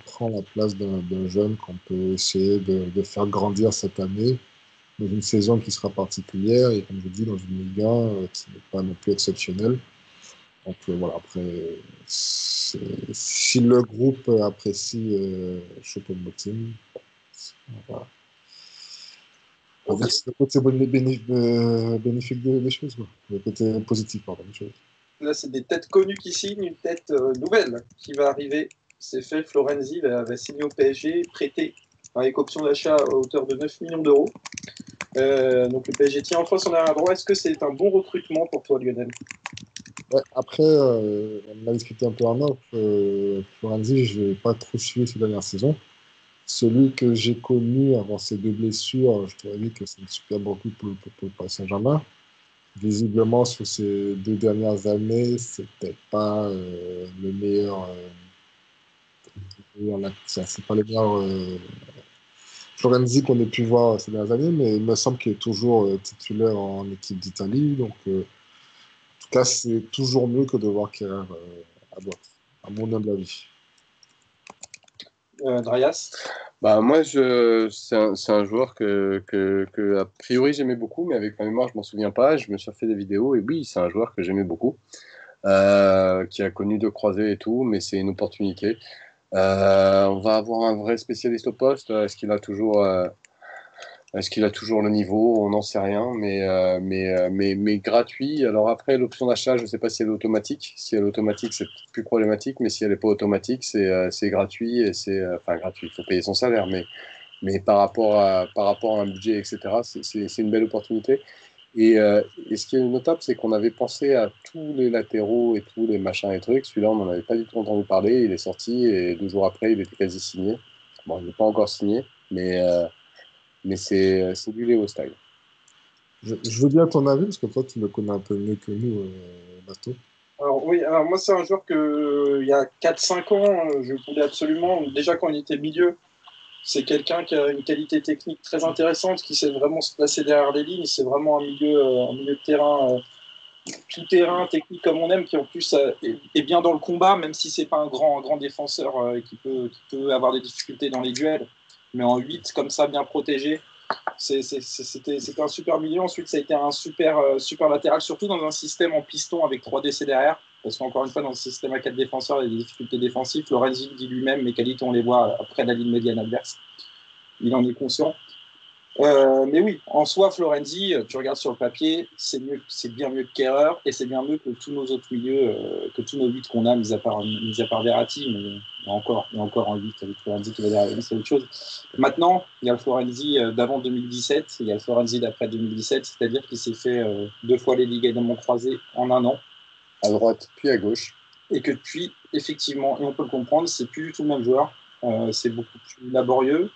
prend la place d'un jeune qu'on peut essayer de faire grandir cette année dans une saison qui sera particulière et comme je dis, dans une Ligue 1 qui n'est pas non plus exceptionnelle. Donc voilà, après, si le groupe apprécie Choupo-Moting, voilà. On va dire que c'est le côté bénéfique des choses, quoi. Le côté positif, pardon, des choses.
là, c'est des têtes connues qui signent, une tête nouvelle qui va arriver. C'est fait, Florenzi va signer au PSG, prêté avec option d'achat à hauteur de 9 millions d'euros. Donc le PSG tient enfin son arrière droit. Est-ce que c'est un bon recrutement pour toi, Lionel?
Ouais, après, on a discuté un peu en off. Florenzi, je n'ai pas trop suivi ces dernières saisons. Celui que j'ai connu avant ses deux blessures, je te dis que c'est une super recrue pour le Paris Saint-Germain. Visiblement, sur ces deux dernières années, c'était pas le meilleur. C'est pas le meilleur Florenzi qu'on ait pu voir ces dernières années, mais il me semble qu'il est toujours titulaire en équipe d'Italie. Donc, en tout cas, c'est toujours mieux que de voir Kerrer à droite, à mon humble avis.
Drayas?
Bah, moi, c'est un joueur a priori, j'aimais beaucoup, mais avec ma mémoire, je m'en souviens pas. Je me suis fait des vidéos, et oui, c'est un joueur que j'aimais beaucoup, qui a connu deux croisés et tout, mais c'est une opportunité. On va avoir un vrai spécialiste au poste. Est-ce qu'il a toujours le niveau? On n'en sait rien, mais gratuit. Alors après, l'option d'achat, je ne sais pas si elle est automatique. Si elle est automatique, c'est plus problématique, mais si elle n'est pas automatique, c'est gratuit et enfin gratuit. Il faut payer son salaire, mais par rapport à un budget, etc., c'est une belle opportunité. Et ce qui est notable, c'est qu'on avait pensé à tous les latéraux et tous les machins et trucs. Celui-là, on n'en avait pas du tout entendu parler. Il est sorti et 2 jours après, il était quasi signé. Bon, il n'est pas encore signé, mais c'est du Léo style.
Je veux bien ton avis, parce que toi, tu le connais un peu mieux que nous, Basto.
Alors oui, alors moi c'est un joueur que il y a 4-5 ans, je voulais absolument, déjà quand il était milieu, c'est quelqu'un qui a une qualité technique très intéressante, qui sait vraiment se placer derrière les lignes, c'est vraiment un milieu de terrain tout terrain, technique comme on aime, qui en plus est bien dans le combat, même si c'est pas un grand défenseur qui peut avoir des difficultés dans les duels, mais en 8 comme ça bien protégé. C'était un super milieu. Ensuite, ça a été un super latéral, surtout dans un système en piston avec 3 DC derrière. Parce qu'encore une fois, dans le système à 4 défenseurs, il y a des difficultés défensives. Lorenzi dit lui-même, mes qualités, on les voit après la ligne médiane adverse. Il en est conscient. Mais oui, en soi, Florenzi, tu regardes sur le papier, c'est bien mieux que Kerrer et c'est bien mieux que tous nos autres milieux, que tous nos 8 qu'on a, mis à part Verratti, mais il y a encore un 8 avec Florenzi qui va derrière, c'est autre chose. Maintenant, il y a le Florenzi d'avant 2017, il y a le Florenzi d'après 2017, c'est-à-dire qu'il s'est fait 2 fois les ligaments croisés en un an.
À droite, puis à gauche.
Et que depuis, effectivement, et on peut le comprendre, c'est plus du tout le même joueur, c'est beaucoup plus laborieux.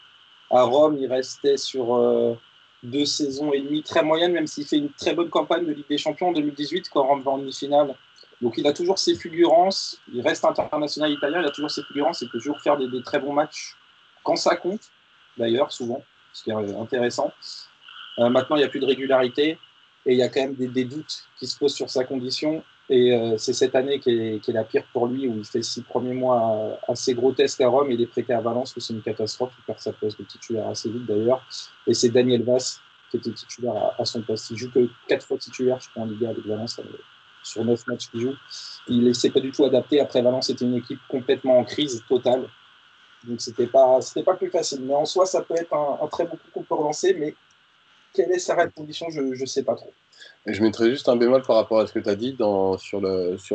À Rome, il restait sur 2 saisons et demie très moyennes, même s'il fait une très bonne campagne de Ligue des Champions en 2018 quand Rome va en demi-finale. Donc il a toujours ses fulgurances, il reste international italien, il a toujours ses fulgurances, il peut toujours faire des très bons matchs quand ça compte, d'ailleurs, souvent, ce qui est intéressant. Maintenant, il n'y a plus de régularité et il y a quand même des doutes qui se posent sur sa condition. Et c'est cette année qui est la pire pour lui, où il fait 6 premiers mois assez grotesques à Rome et il est prêté à Valence, où c'est une catastrophe. Il perd sa place de titulaire assez vite d'ailleurs. Et c'est Daniel Vaz qui était titulaire à son poste. Il joue que 4 fois titulaire, je crois, en Liga avec Valence, sur 9 matchs qu'il joue. Il ne s'est pas du tout adapté. Après, Valence était une équipe complètement en crise totale. Donc, c'était pas plus facile. Mais en soi, ça peut être un très bon coup qu'on peut relancer. Mais quelle est sa réelle condition, je ne sais pas trop.
Et je mettrais juste un bémol par rapport à ce que tu as dit sur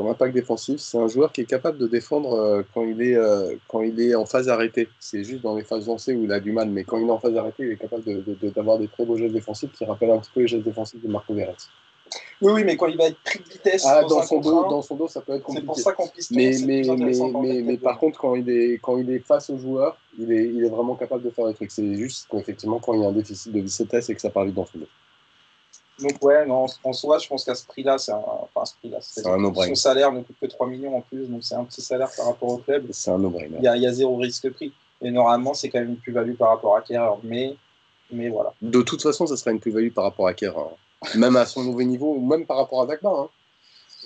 l'impact défensif. C'est un joueur qui est capable de défendre quand il est en phase arrêtée. C'est juste dans les phases lancées où il a du mal. Mais quand il est en phase arrêtée, il est capable d'avoir des très beaux gestes défensifs qui rappellent un petit peu les gestes défensifs de Marco Verratti.
Oui, mais quand il va être pris de vitesse
dans son dos, ça peut être compliqué.
C'est pour ça qu'en piston,
mais par contre, quand il est face au joueur, il est vraiment capable de faire des trucs. C'est juste qu'effectivement, quand il y a un déficit de vitesse et que ça part vite dans son dos.
Donc ouais, non, en soi, je pense qu'à ce prix-là, c'est un
no-brainer.
Son salaire ne coûte que 3 millions en plus, donc c'est un petit salaire par rapport au club.
C'est un no-brainer.
Il y a zéro risque pris. Et normalement, c'est quand même une plus-value par rapport à Kehrer. Mais voilà.
De toute façon, ça sera une plus-value par rapport à Kehrer. Même à son nouveau niveau, ou même par rapport à Dagba.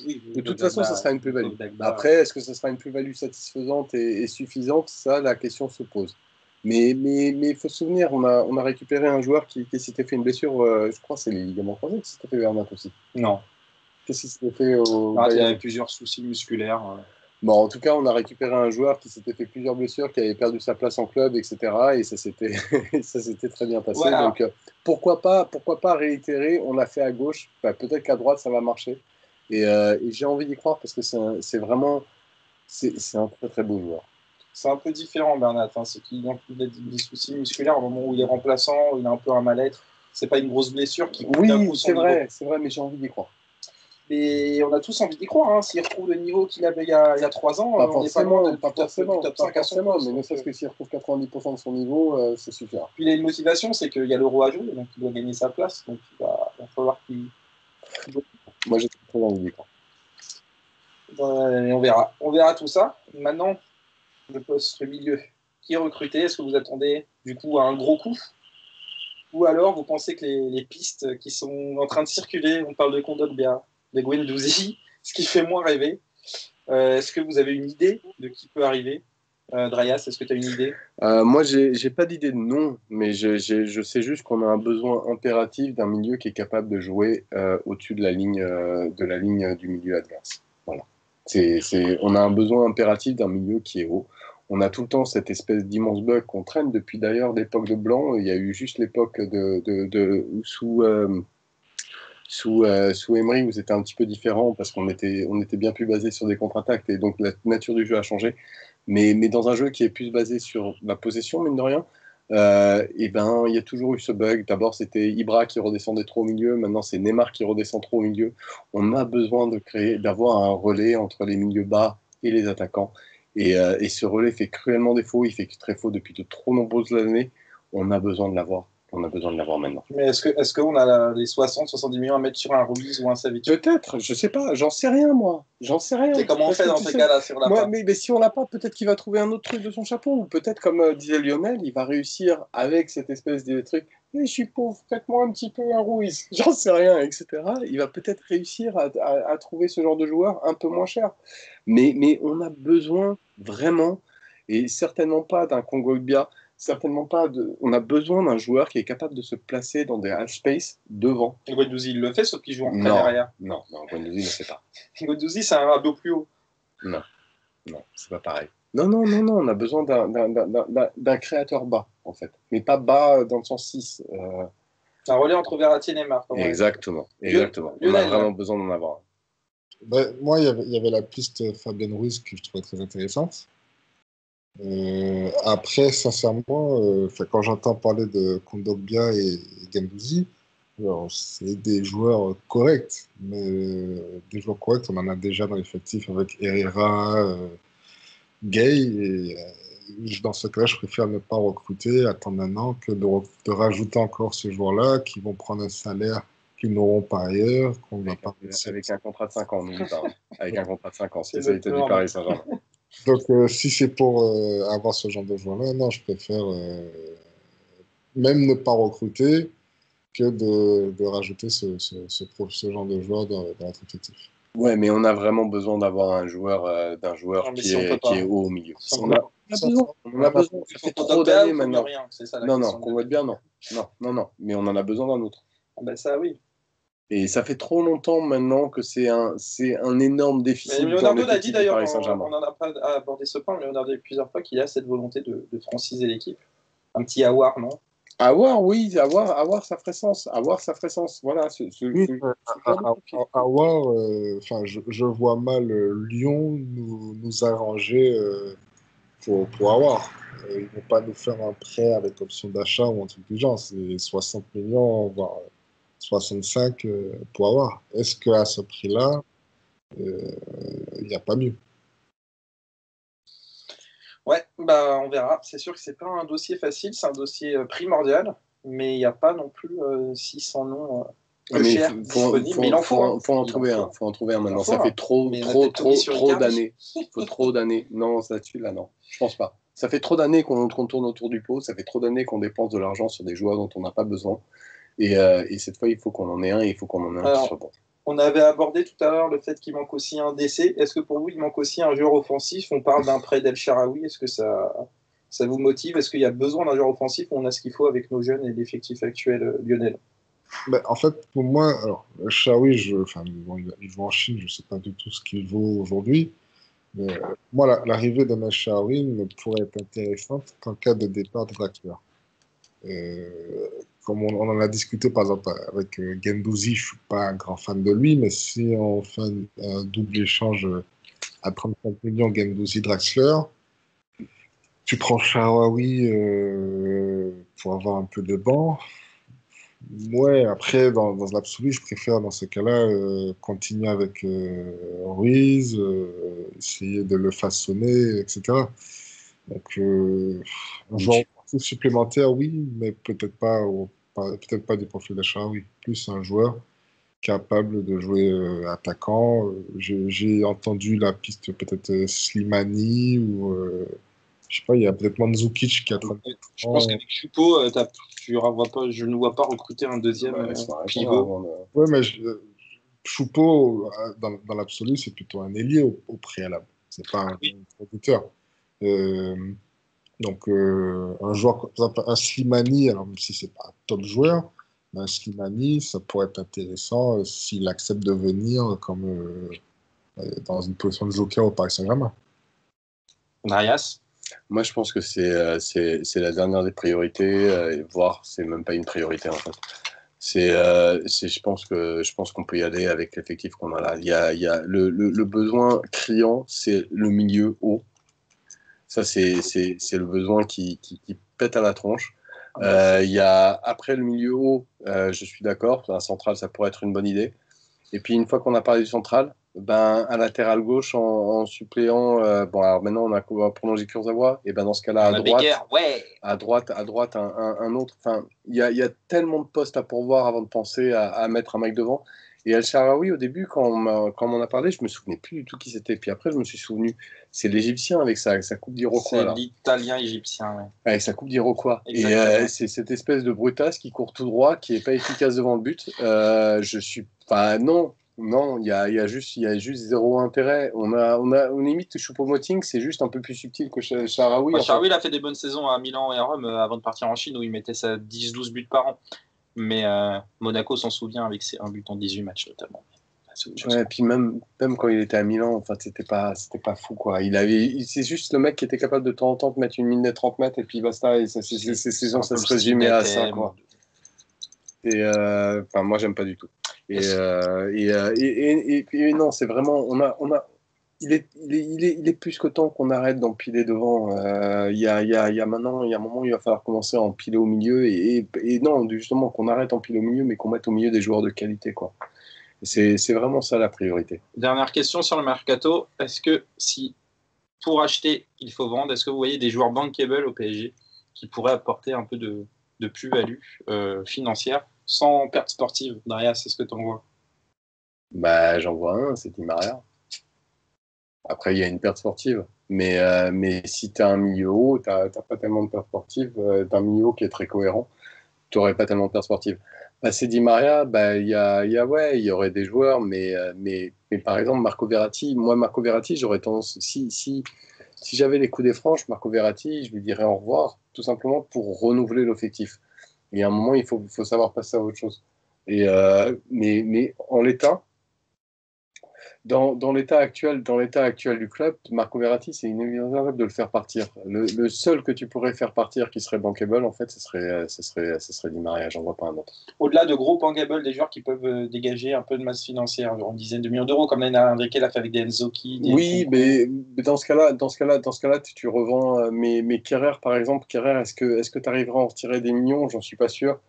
Oui,
de toute façon, ça sera une plus-value. Après, est-ce que ça sera une plus-value satisfaisante et suffisante? Ça, la question se pose. Mais il faut se souvenir, on a récupéré un joueur qui s'était fait une blessure, je crois que c'est les ligaments croisés qui s'était fait Bernat aussi.
Non.
Qu'est-ce qui s'était fait au
Bayern? Il y avait plusieurs soucis musculaires.
Bon, en tout cas, on a récupéré un joueur qui s'était fait plusieurs blessures, qui avait perdu sa place en club, etc. Et ça s'était très bien passé. Ouais, donc, pourquoi pas réitérer? On l'a fait à gauche. Enfin, peut-être qu'à droite, ça va marcher. Et j'ai envie d'y croire parce que c'est vraiment un très très beau joueur.
C'est un peu différent, Bernat. C'est qu'il a des soucis musculaires au moment où il est remplaçant, il a un peu un mal-être. C'est pas une grosse blessure qui coûte un coup son niveau.
Oui, c'est vrai, mais j'ai envie d'y croire.
Et on a tous envie d'y croire. S'il retrouve le niveau qu'il avait il y a 3 ans, on n'est pas loin du top 5 à son poste.
Mais ne serait-ce que s'il retrouve 90% de son niveau, c'est suffisant.
Puis il a une motivation, c'est qu'il y a l'Euro à jouer, donc il doit gagner sa place. Donc il va falloir qu'il...
Moi, j'ai très envie d'y croire.
On verra. On verra tout ça. Maintenant, le poste milieu. Qui est recruté? Est-ce que vous attendez du coup à un gros coup? Ou alors vous pensez que les pistes qui sont en train de circuler, on parle de Kondogbia, de Guendouzi, ce qui fait moins rêver. Est-ce que vous avez une idée de qui peut arriver? Drayas, est-ce que tu as une idée?
Moi, j'ai pas d'idée de nom, mais je sais juste qu'on a un besoin impératif d'un milieu qui est capable de jouer au-dessus de la ligne du milieu adverse. Voilà. On a un besoin impératif d'un milieu qui est haut. On a tout le temps cette espèce d'immense bug qu'on traîne depuis d'ailleurs l'époque de Blanc. Il y a eu juste l'époque sous Emery où c'était un petit peu différent parce qu'on était bien plus basé sur des contre-attaques et donc la nature du jeu a changé. Mais dans un jeu qui est plus basé sur la possession, mine de rien, et ben, il y a toujours eu ce bug. D'abord, c'était Ibra qui redescendait trop au milieu. Maintenant, c'est Neymar qui redescend trop au milieu. On a besoin d'avoir un relais entre les milieux bas et les attaquants. Et ce relais fait cruellement défaut. Il fait très faux depuis de trop nombreuses années. On a besoin de l'avoir. On a besoin de l'avoir maintenant.
Mais est-ce qu'on a les 60-70 millions à mettre sur un Ruiz ou un Savic?
Peut-être, je sais pas, j'en sais rien moi. J'en sais rien.
Et comment on fait dans ces cas-là si on l'a pas?
Mais si on l'a pas, peut-être qu'il va trouver un autre truc de son chapeau. Ou peut-être, comme disait Lionel, il va réussir avec cette espèce de truc. Je suis pauvre, faites-moi un petit peu un Ruiz. J'en sais rien, etc. Il va peut-être réussir à trouver ce genre de joueur un peu moins cher. Mais on a besoin vraiment, et certainement pas d'un Kondogbia. Certainement pas. On a besoin d'un joueur qui est capable de se placer dans des half space devant.
Et Guendouzi, il le fait, sauf qu'il joue en très derrière.
Non, Guendouzi ne le fait pas.
Guendouzi, c'est un radeau plus haut.
Non, c'est pas pareil. Non, on a besoin d'un créateur bas, en fait. Mais pas bas dans le sens 6.
Un relais entre Verratti et Neymar.
Exactement. On a vraiment besoin d'en avoir.
Moi, il y avait la piste Fabien Ruiz que je trouvais très intéressante. Après, sincèrement, quand j'entends parler de Kondogbia et Guendouzi, c'est des joueurs corrects, mais des joueurs corrects, on en a déjà dans l'effectif avec Herrera, Gay, et dans ce cas-là, je préfère ne pas recruter, attendre un an, que de rajouter encore ces joueurs-là qui vont prendre un salaire qu'ils n'auront pas ailleurs, qu'on va pas...
Avec un contrat de 5 ans, n'oublie pas. Avec un contrat de 5 ans, spécialité du Paris Saint-Germain.
Donc, si c'est pour avoir ce genre de joueur-là, non, je préfère même ne pas recruter que de rajouter ce genre de joueur dans notre effectif.
Ouais, mais on a vraiment besoin d'avoir d'un joueur
Non, mais si on peut
qui
pas.
est haut au milieu.
Si on
On
peut
a,
pas.
on a besoin. On en a besoin. Ça fait trop
Pogba
d'années
ou faut mieux
maintenant.
rien, c'est ça la
Non, non,
question.
qu'on voit bien, non. Non, non, non. Mais on en a besoin d'un autre.
Ah bah ça oui.
Et ça fait trop longtemps maintenant que c'est un énorme
Mais
déficit dans
Leonardo l'a dit
l'effectif du
d'ailleurs,
Paris Saint-Germain.
on n'en a pas abordé ce point, mais Leonardo a dit plusieurs fois qu'il a cette volonté de franciser l'équipe. Un petit Awar, non?
Avoir, oui, avoir, ça ferait sens. Avoir, ça ferait sens. Voilà,
Oui,
ce genre de profil.
à voir, enfin, je vois mal Lyon nous arranger pour avoir. Ils ne vont pas nous faire un prêt avec option d'achat ou un truc du genre. C'est 60 millions, voire 65 pour avoir. Est-ce qu'à ce prix-là, il n'y a pas mieux?
Ouais, bah on verra. C'est sûr que c'est pas un dossier facile, c'est un dossier primordial, mais il n'y a pas non plus 600 noms peu
Mais
chers disponibles. Mais il en faut un.
faut en
Il en
trouver
faut
un. Faut en trouver un
Il en
maintenant.
faut
Ça
un.
fait trop,
Mais on a
trop,
peut-être tout mis
trop,
sur
trop
Icardi.
d'années. Il faut trop d'années. Non, là-dessus, là, non. Je pense pas. Ça fait trop d'années qu'on tourne autour du pot. Ça fait trop d'années qu'on dépense de l'argent sur des joueurs dont on n'a pas besoin. Et cette fois, il faut qu'on en ait un. Et il faut qu'on en ait un qui soit
Alors,
bon.
on avait abordé tout à l'heure le fait qu'il manque aussi un décès. Est-ce que pour vous, il manque aussi un joueur offensif? On parle d'un prêt d'El Shaarawy. Est-ce que ça vous motive? Est-ce qu'il y a besoin d'un joueur offensif ou on a ce qu'il faut avec nos jeunes et l'effectif actuel lyonnais?
Ben, en fait, pour moi, alors, Shawi, enfin, bon, il joue en Chine, je ne sais pas du tout ce qu'il vaut aujourd'hui. Mais moi, l'arrivée de Shawi ne pourrait être intéressante qu'en cas de départ de Draxler. Euh, Comme on en a discuté par exemple avec Guendouzi, je ne suis pas un grand fan de lui, mais si on fait un double échange à 35 millions Guendouzi-Draxler, tu prends Shaarawy pour avoir un peu de banc. Ouais, après, dans l'absolu, je préfère dans ce cas-là continuer avec Ruiz, essayer de le façonner, etc. Donc, un joueur offensif supplémentaire, oui, mais peut-être pas du profil d'achat, oui. Plus un joueur capable de jouer attaquant. J'ai entendu la piste peut-être Slimani ou je sais pas, il y a peut-être Mandzukic qui a 30
Je pense
ans.
qu'avec Choupo, je ne vois pas recruter un deuxième
Bah, laisse-moi répondre
pivot.
avant de...
Ouais, mais Choupo, dans l'absolu, c'est plutôt un ailier au préalable. C'est pas un
Oui.
producteur. Euh, donc, un joueur, par exemple, un Slimani, alors même si c'est pas un top joueur, mais un Slimani, ça pourrait être intéressant s'il accepte de venir comme dans une position de joker au Paris Saint-Germain.
Darius.
Moi, je pense que c'est la dernière des priorités, voire c'est même pas une priorité en fait. Je pense qu'on peut y aller avec l'effectif qu'on a là. Il y a le besoin criant, c'est le milieu haut. Ça, c'est le besoin qui pète à la tronche. Il y a, après le milieu haut, je suis d'accord, un central, ça pourrait être une bonne idée. Et puis, une fois qu'on a parlé du central, ben, à latéral gauche, en suppléant, bon, alors maintenant, on a prolongé Kurzawa, et ben, dans ce cas-là,
On a Becker, ouais.
à droite un autre. Enfin, il y a tellement de postes à pourvoir avant de penser à mettre un mec devant. Et El Shaarawy, au début, quand on m'en a parlé, je me souvenais plus du tout qui c'était. Puis après, je me suis souvenu, c'est l'Égyptien avec sa coupe d'Iroquois,
C'est
là.
l'italien égyptien, ouais.
Avec sa coupe d'Iroquois. Et
Exactement.
c'est cette espèce de brutasse qui court tout droit, qui est pas efficace devant le but. Je suis. Enfin, non. Non, il y a juste zéro intérêt. On limite Choupo-Moting, c'est juste un peu plus subtil que Shaarawy,
Bah,
en fait.
Shaarawy, il a fait des bonnes saisons à Milan et à Rome avant de partir en Chine où il mettait sa 10-12 buts par an. Mais Monaco s'en souvient avec ses 1 but en 18 matchs notamment. C'est autre chose.
Ouais, et puis même quand il était à Milan, enfin, c'était pas fou, quoi. C'est juste le mec qui était capable de temps en temps de mettre une mine de 30 mètres et puis basta. Et ces saisons, ça se résumait à ça, quoi. Et enfin, moi, j'aime pas du tout. Et non, c'est vraiment, il est plus que temps qu'on arrête d'empiler devant. Il y a maintenant, il y a un moment, il va falloir commencer à empiler au milieu et non, justement, qu'on arrête d'empiler au milieu, mais qu'on mette au milieu des joueurs de qualité, quoi. C'est vraiment ça la priorité.
Dernière question sur le mercato. Est-ce que si pour acheter, il faut vendre, est-ce que vous voyez des joueurs bankable au PSG qui pourraient apporter un peu de plus-value financière sans perte sportive? Darius, c'est ce que tu en vois?
Bah, j'en vois un, c'est Di Maria. Après, il y a une perte sportive. Mais si tu as un milieu haut, tu n'as pas tellement de perte sportive. Tu as un milieu haut qui est très cohérent. tu n'aurais pas tellement de perspective. C'est Di Maria, il y aurait des joueurs, mais par exemple, Marco Verratti, j'aurais tendance, si j'avais les coups des franches, Marco Verratti, je lui dirais au revoir, tout simplement pour renouveler l'effectif. Et à un moment, il faut savoir passer à autre chose. Mais en l'état, dans l'état actuel du club, Marco Verratti, c'est inévitable de le faire partir. Le seul que tu pourrais faire partir qui serait bankable, en fait, ce serait Di Maria. J'en vois pas un autre.
Au-delà de gros bankable, des joueurs qui peuvent dégager un peu de masse financière, environ une dizaine de millions d'euros, comme Enrique l'a fait avec des Enzoki.
Oui, mais dans ce cas-là, tu revends. Mais Kerrer, par exemple, est-ce que tu arriveras à en retirer des millions? J'en suis pas sûr.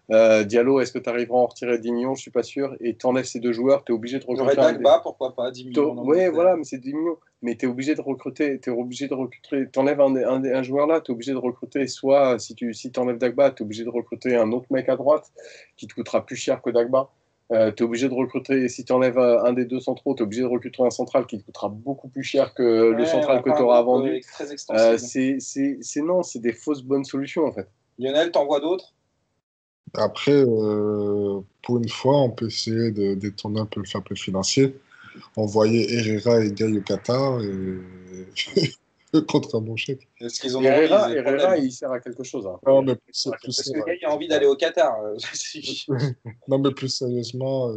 Diallo, est-ce que tu arriveras à en retirer 10 millions? Je suis pas sûr. Et tu enlèves ces deux joueurs, tu es obligé de recruter.
Dagba, pourquoi pas, 10 millions.
Oui, voilà, mais c'est 10 millions. Mais tu es obligé de recruter. Tu enlèves un joueur là, tu es obligé de recruter. Soit, si tu enlèves Dagba, tu es obligé de recruter un autre mec à droite qui te coûtera plus cher que Dagba. Tu es obligé de recruter, si tu enlèves un des deux centraux, tu es obligé de recruter un central qui te coûtera beaucoup plus cher que le central que tu auras vendu. C'est des fausses bonnes solutions en fait.
Lionel, t'en vois d'autres?
Après, pour une fois, on peut essayer de détourner un peu le fair play financier. On voyait Herrera et Gaï au Qatar et contre un bon chèque.
Est-ce qu'ils ont
Herrera, il sert à quelque chose. Hein.
Non, mais
parce que le gars, il a envie d'aller au Qatar.
Non, mais plus sérieusement,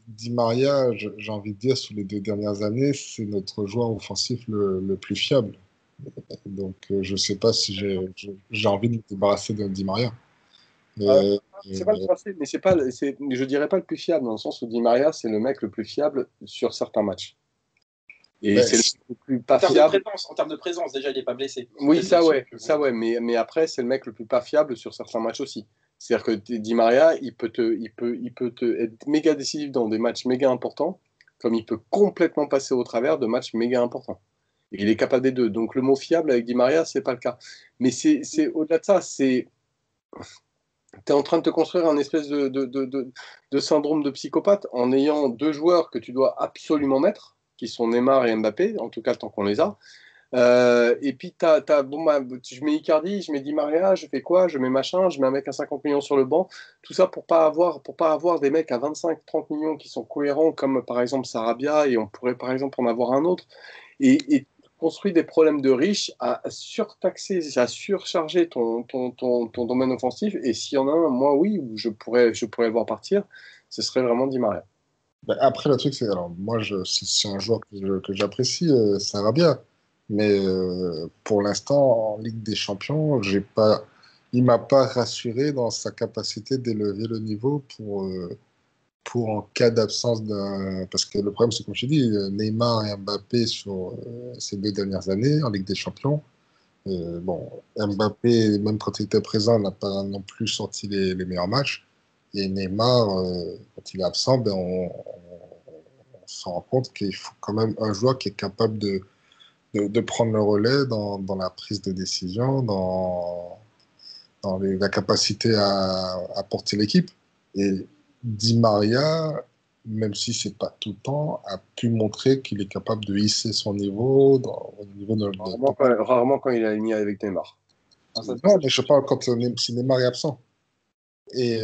Di Maria, j'ai envie de dire, sur les 2 dernières années, c'est notre joueur offensif le plus fiable. Donc, je ne sais pas si j'ai envie de me débarrasser de Di Maria.
C'est pas le passé, mais je dirais pas le plus fiable, dans le sens où Di Maria, c'est le mec le plus fiable sur certains matchs. Et c'est le plus pas fiable.
En termes de présence, déjà, il n'est pas blessé.
Oui, ça ouais. Mais après, c'est le mec le plus pas fiable sur certains matchs aussi. C'est-à-dire que Di Maria, il peut être méga décisif dans des matchs méga importants, comme il peut complètement passer au travers de matchs méga importants. Et il est capable des deux. Donc le mot fiable avec Di Maria, c'est pas le cas. Mais c'est au-delà de ça, tu es en train de te construire un espèce de syndrome de psychopathe en ayant deux joueurs que tu dois absolument mettre, qui sont Neymar et Mbappé, en tout cas tant qu'on les a. Et puis, je mets Icardi, je mets Di Maria, je fais quoi? Je mets machin, je mets un mec à 50 millions sur le banc. Tout ça pour pas avoir des mecs à 25-30 millions qui sont cohérents, comme par exemple Sarabia, et on pourrait par exemple en avoir un autre. Et construit des problèmes de riches à surtaxer, à surcharger ton domaine offensif. Et s'il y en a un, moi, oui, où je pourrais le voir partir, ce serait vraiment Di Maria.
Après, le truc, c'est, alors, moi, c'est un joueur que j'apprécie, Sarabia. Mais pour l'instant, en Ligue des Champions, il ne m'a pas rassuré dans sa capacité d'élever le niveau pour en cas d'absence d'un. Parce que le problème, c'est comme je dis, Neymar et Mbappé sur ces 2 dernières années en Ligue des Champions. Bon, Mbappé, même quand il était présent, n'a pas non plus sorti les meilleurs matchs. Et Neymar, quand il est absent, on se rend compte qu'il faut quand même un joueur qui est capable de prendre le relais dans la prise de décision, dans la capacité à porter l'équipe. Et Di Maria, même si c'est pas tout le temps, a pu montrer qu'il est capable de hisser son niveau au niveau de
rarement quand il est aligné avec Neymar.
Non, mais je parle quand si Neymar est absent. Et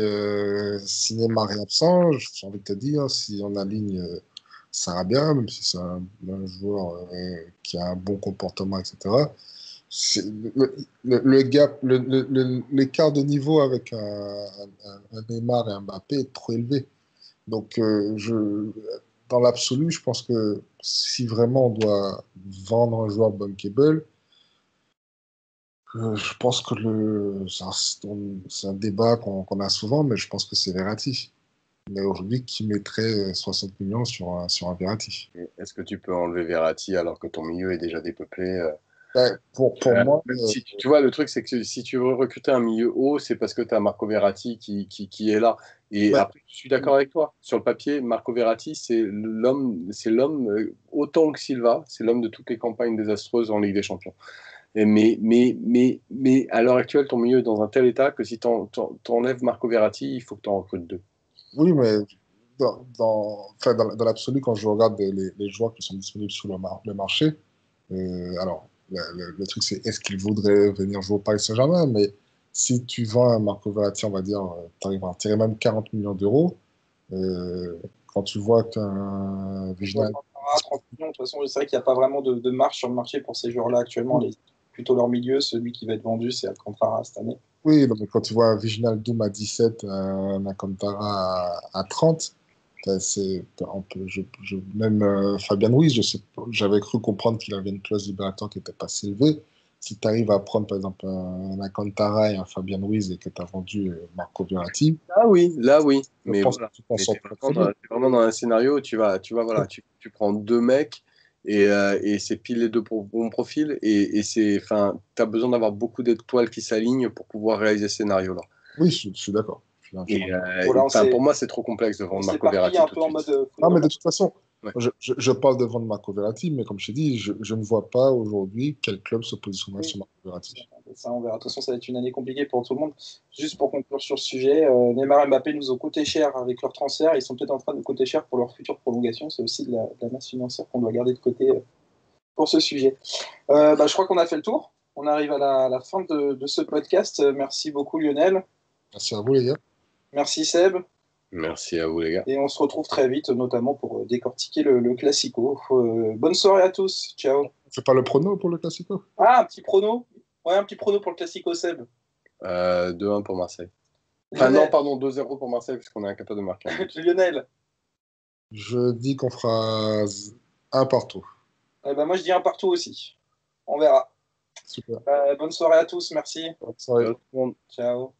si Neymar est absent, j'ai envie de te dire, si on aligne Sarabia, même si c'est un joueur qui a un bon comportement, etc., le gap, l'écart de niveau avec un Neymar et un Mbappé est trop élevé. Donc, dans l'absolu, je pense que si vraiment on doit vendre un joueur bankable, je pense que c'est un débat qu'on a souvent, mais je pense que c'est Verratti. Mais aujourd'hui, qui mettrait 60 millions sur un Verratti?
Est-ce que tu peux enlever Verratti alors que ton milieu est déjà dépeuplé?
Pour moi,
tu vois, le truc, c'est que si tu veux recruter un milieu haut, c'est parce que tu as Marco Verratti qui est là. Et après, je suis d'accord avec toi. Sur le papier, Marco Verratti, c'est l'homme, autant que Silva, c'est l'homme de toutes les campagnes désastreuses en Ligue des Champions. Mais à l'heure actuelle, ton milieu est dans un tel état que si tu enlèves Marco Verratti, il faut que tu en recrutes deux.
Oui, mais dans l'absolu, quand je regarde les joueurs qui sont disponibles sur le marché, alors le truc c'est est-ce qu'ils voudraient venir jouer au Paris Saint-Germain, mais si tu vends un Marco Verratti, on va dire, tu arrives à en tirer même 40 millions d'euros. Quand tu vois qu'un Viginal.
30 millions, de toute façon, c'est vrai qu'il n'y a pas vraiment de marge sur le marché pour ces joueurs-là actuellement. Plutôt leur milieu, celui qui va être vendu, c'est Alcantara cette année.
Oui, non, mais quand tu vois un Viginal Doom à 17, un Alcantara à 30, même Fabien Ruiz, j'avais cru comprendre qu'il avait une clause libératoire qui n'était pas si élevée. Si tu arrives à prendre par exemple un Alcantara et un Fabien Ruiz et que tu as vendu Marco Verratti,
Là oui.
je
Mais
pense
voilà.
que tu t'en
Mais
sors très très bien.
t'es vraiment dans un scénario où voilà, tu prends deux mecs et c'est pile les deux bons profils et enfin, t'as besoin d'avoir beaucoup d'étoiles qui s'alignent pour pouvoir réaliser ce scénario-là.
Oui, je suis d'accord. Je suis entièrement d'accord.
Voilà,
Pour moi, c'est trop complexe de
on
vendre
s'est
Marco
parti
Verratti
un
tout
peu
de
en mode
suite.
Non, mais
football.
de toute façon,
Ouais.
je parle de vendre Marco Verratti, mais comme je t'ai dit, je ne vois pas aujourd'hui quel club se positionnerait
Oui.
sur Marco Verratti.
Ça, on verra. De toute façon, ça va être une année compliquée pour tout le monde. Juste pour conclure sur ce sujet, Neymar et Mbappé nous ont coûté cher avec leur transfert. Ils sont peut-être en train de coûter cher pour leur future prolongation. C'est aussi de la masse financière qu'on doit garder de côté pour ce sujet. Je crois qu'on a fait le tour. On arrive à la fin de ce podcast. Merci beaucoup, Lionel.
Merci à vous, les gars.
Merci, Seb.
Merci à vous, les gars.
Et on se retrouve très vite, notamment pour décortiquer le Classico. Bonne soirée à tous. Ciao.
On fait pas le prono pour le Classico?
Ah, un petit prono. Ouais, un petit prono pour le Classico, Seb.
2-1 pour Marseille. Enfin, non, pardon, 2-0 pour Marseille, puisqu'on est incapable de marquer un but.
Lionel.
Je dis qu'on fera un partout.
Moi, je dis un partout aussi. On verra.
Super.
Bonne soirée à tous. Merci.
Bonne soirée.
Ciao, tout le monde.
Ciao.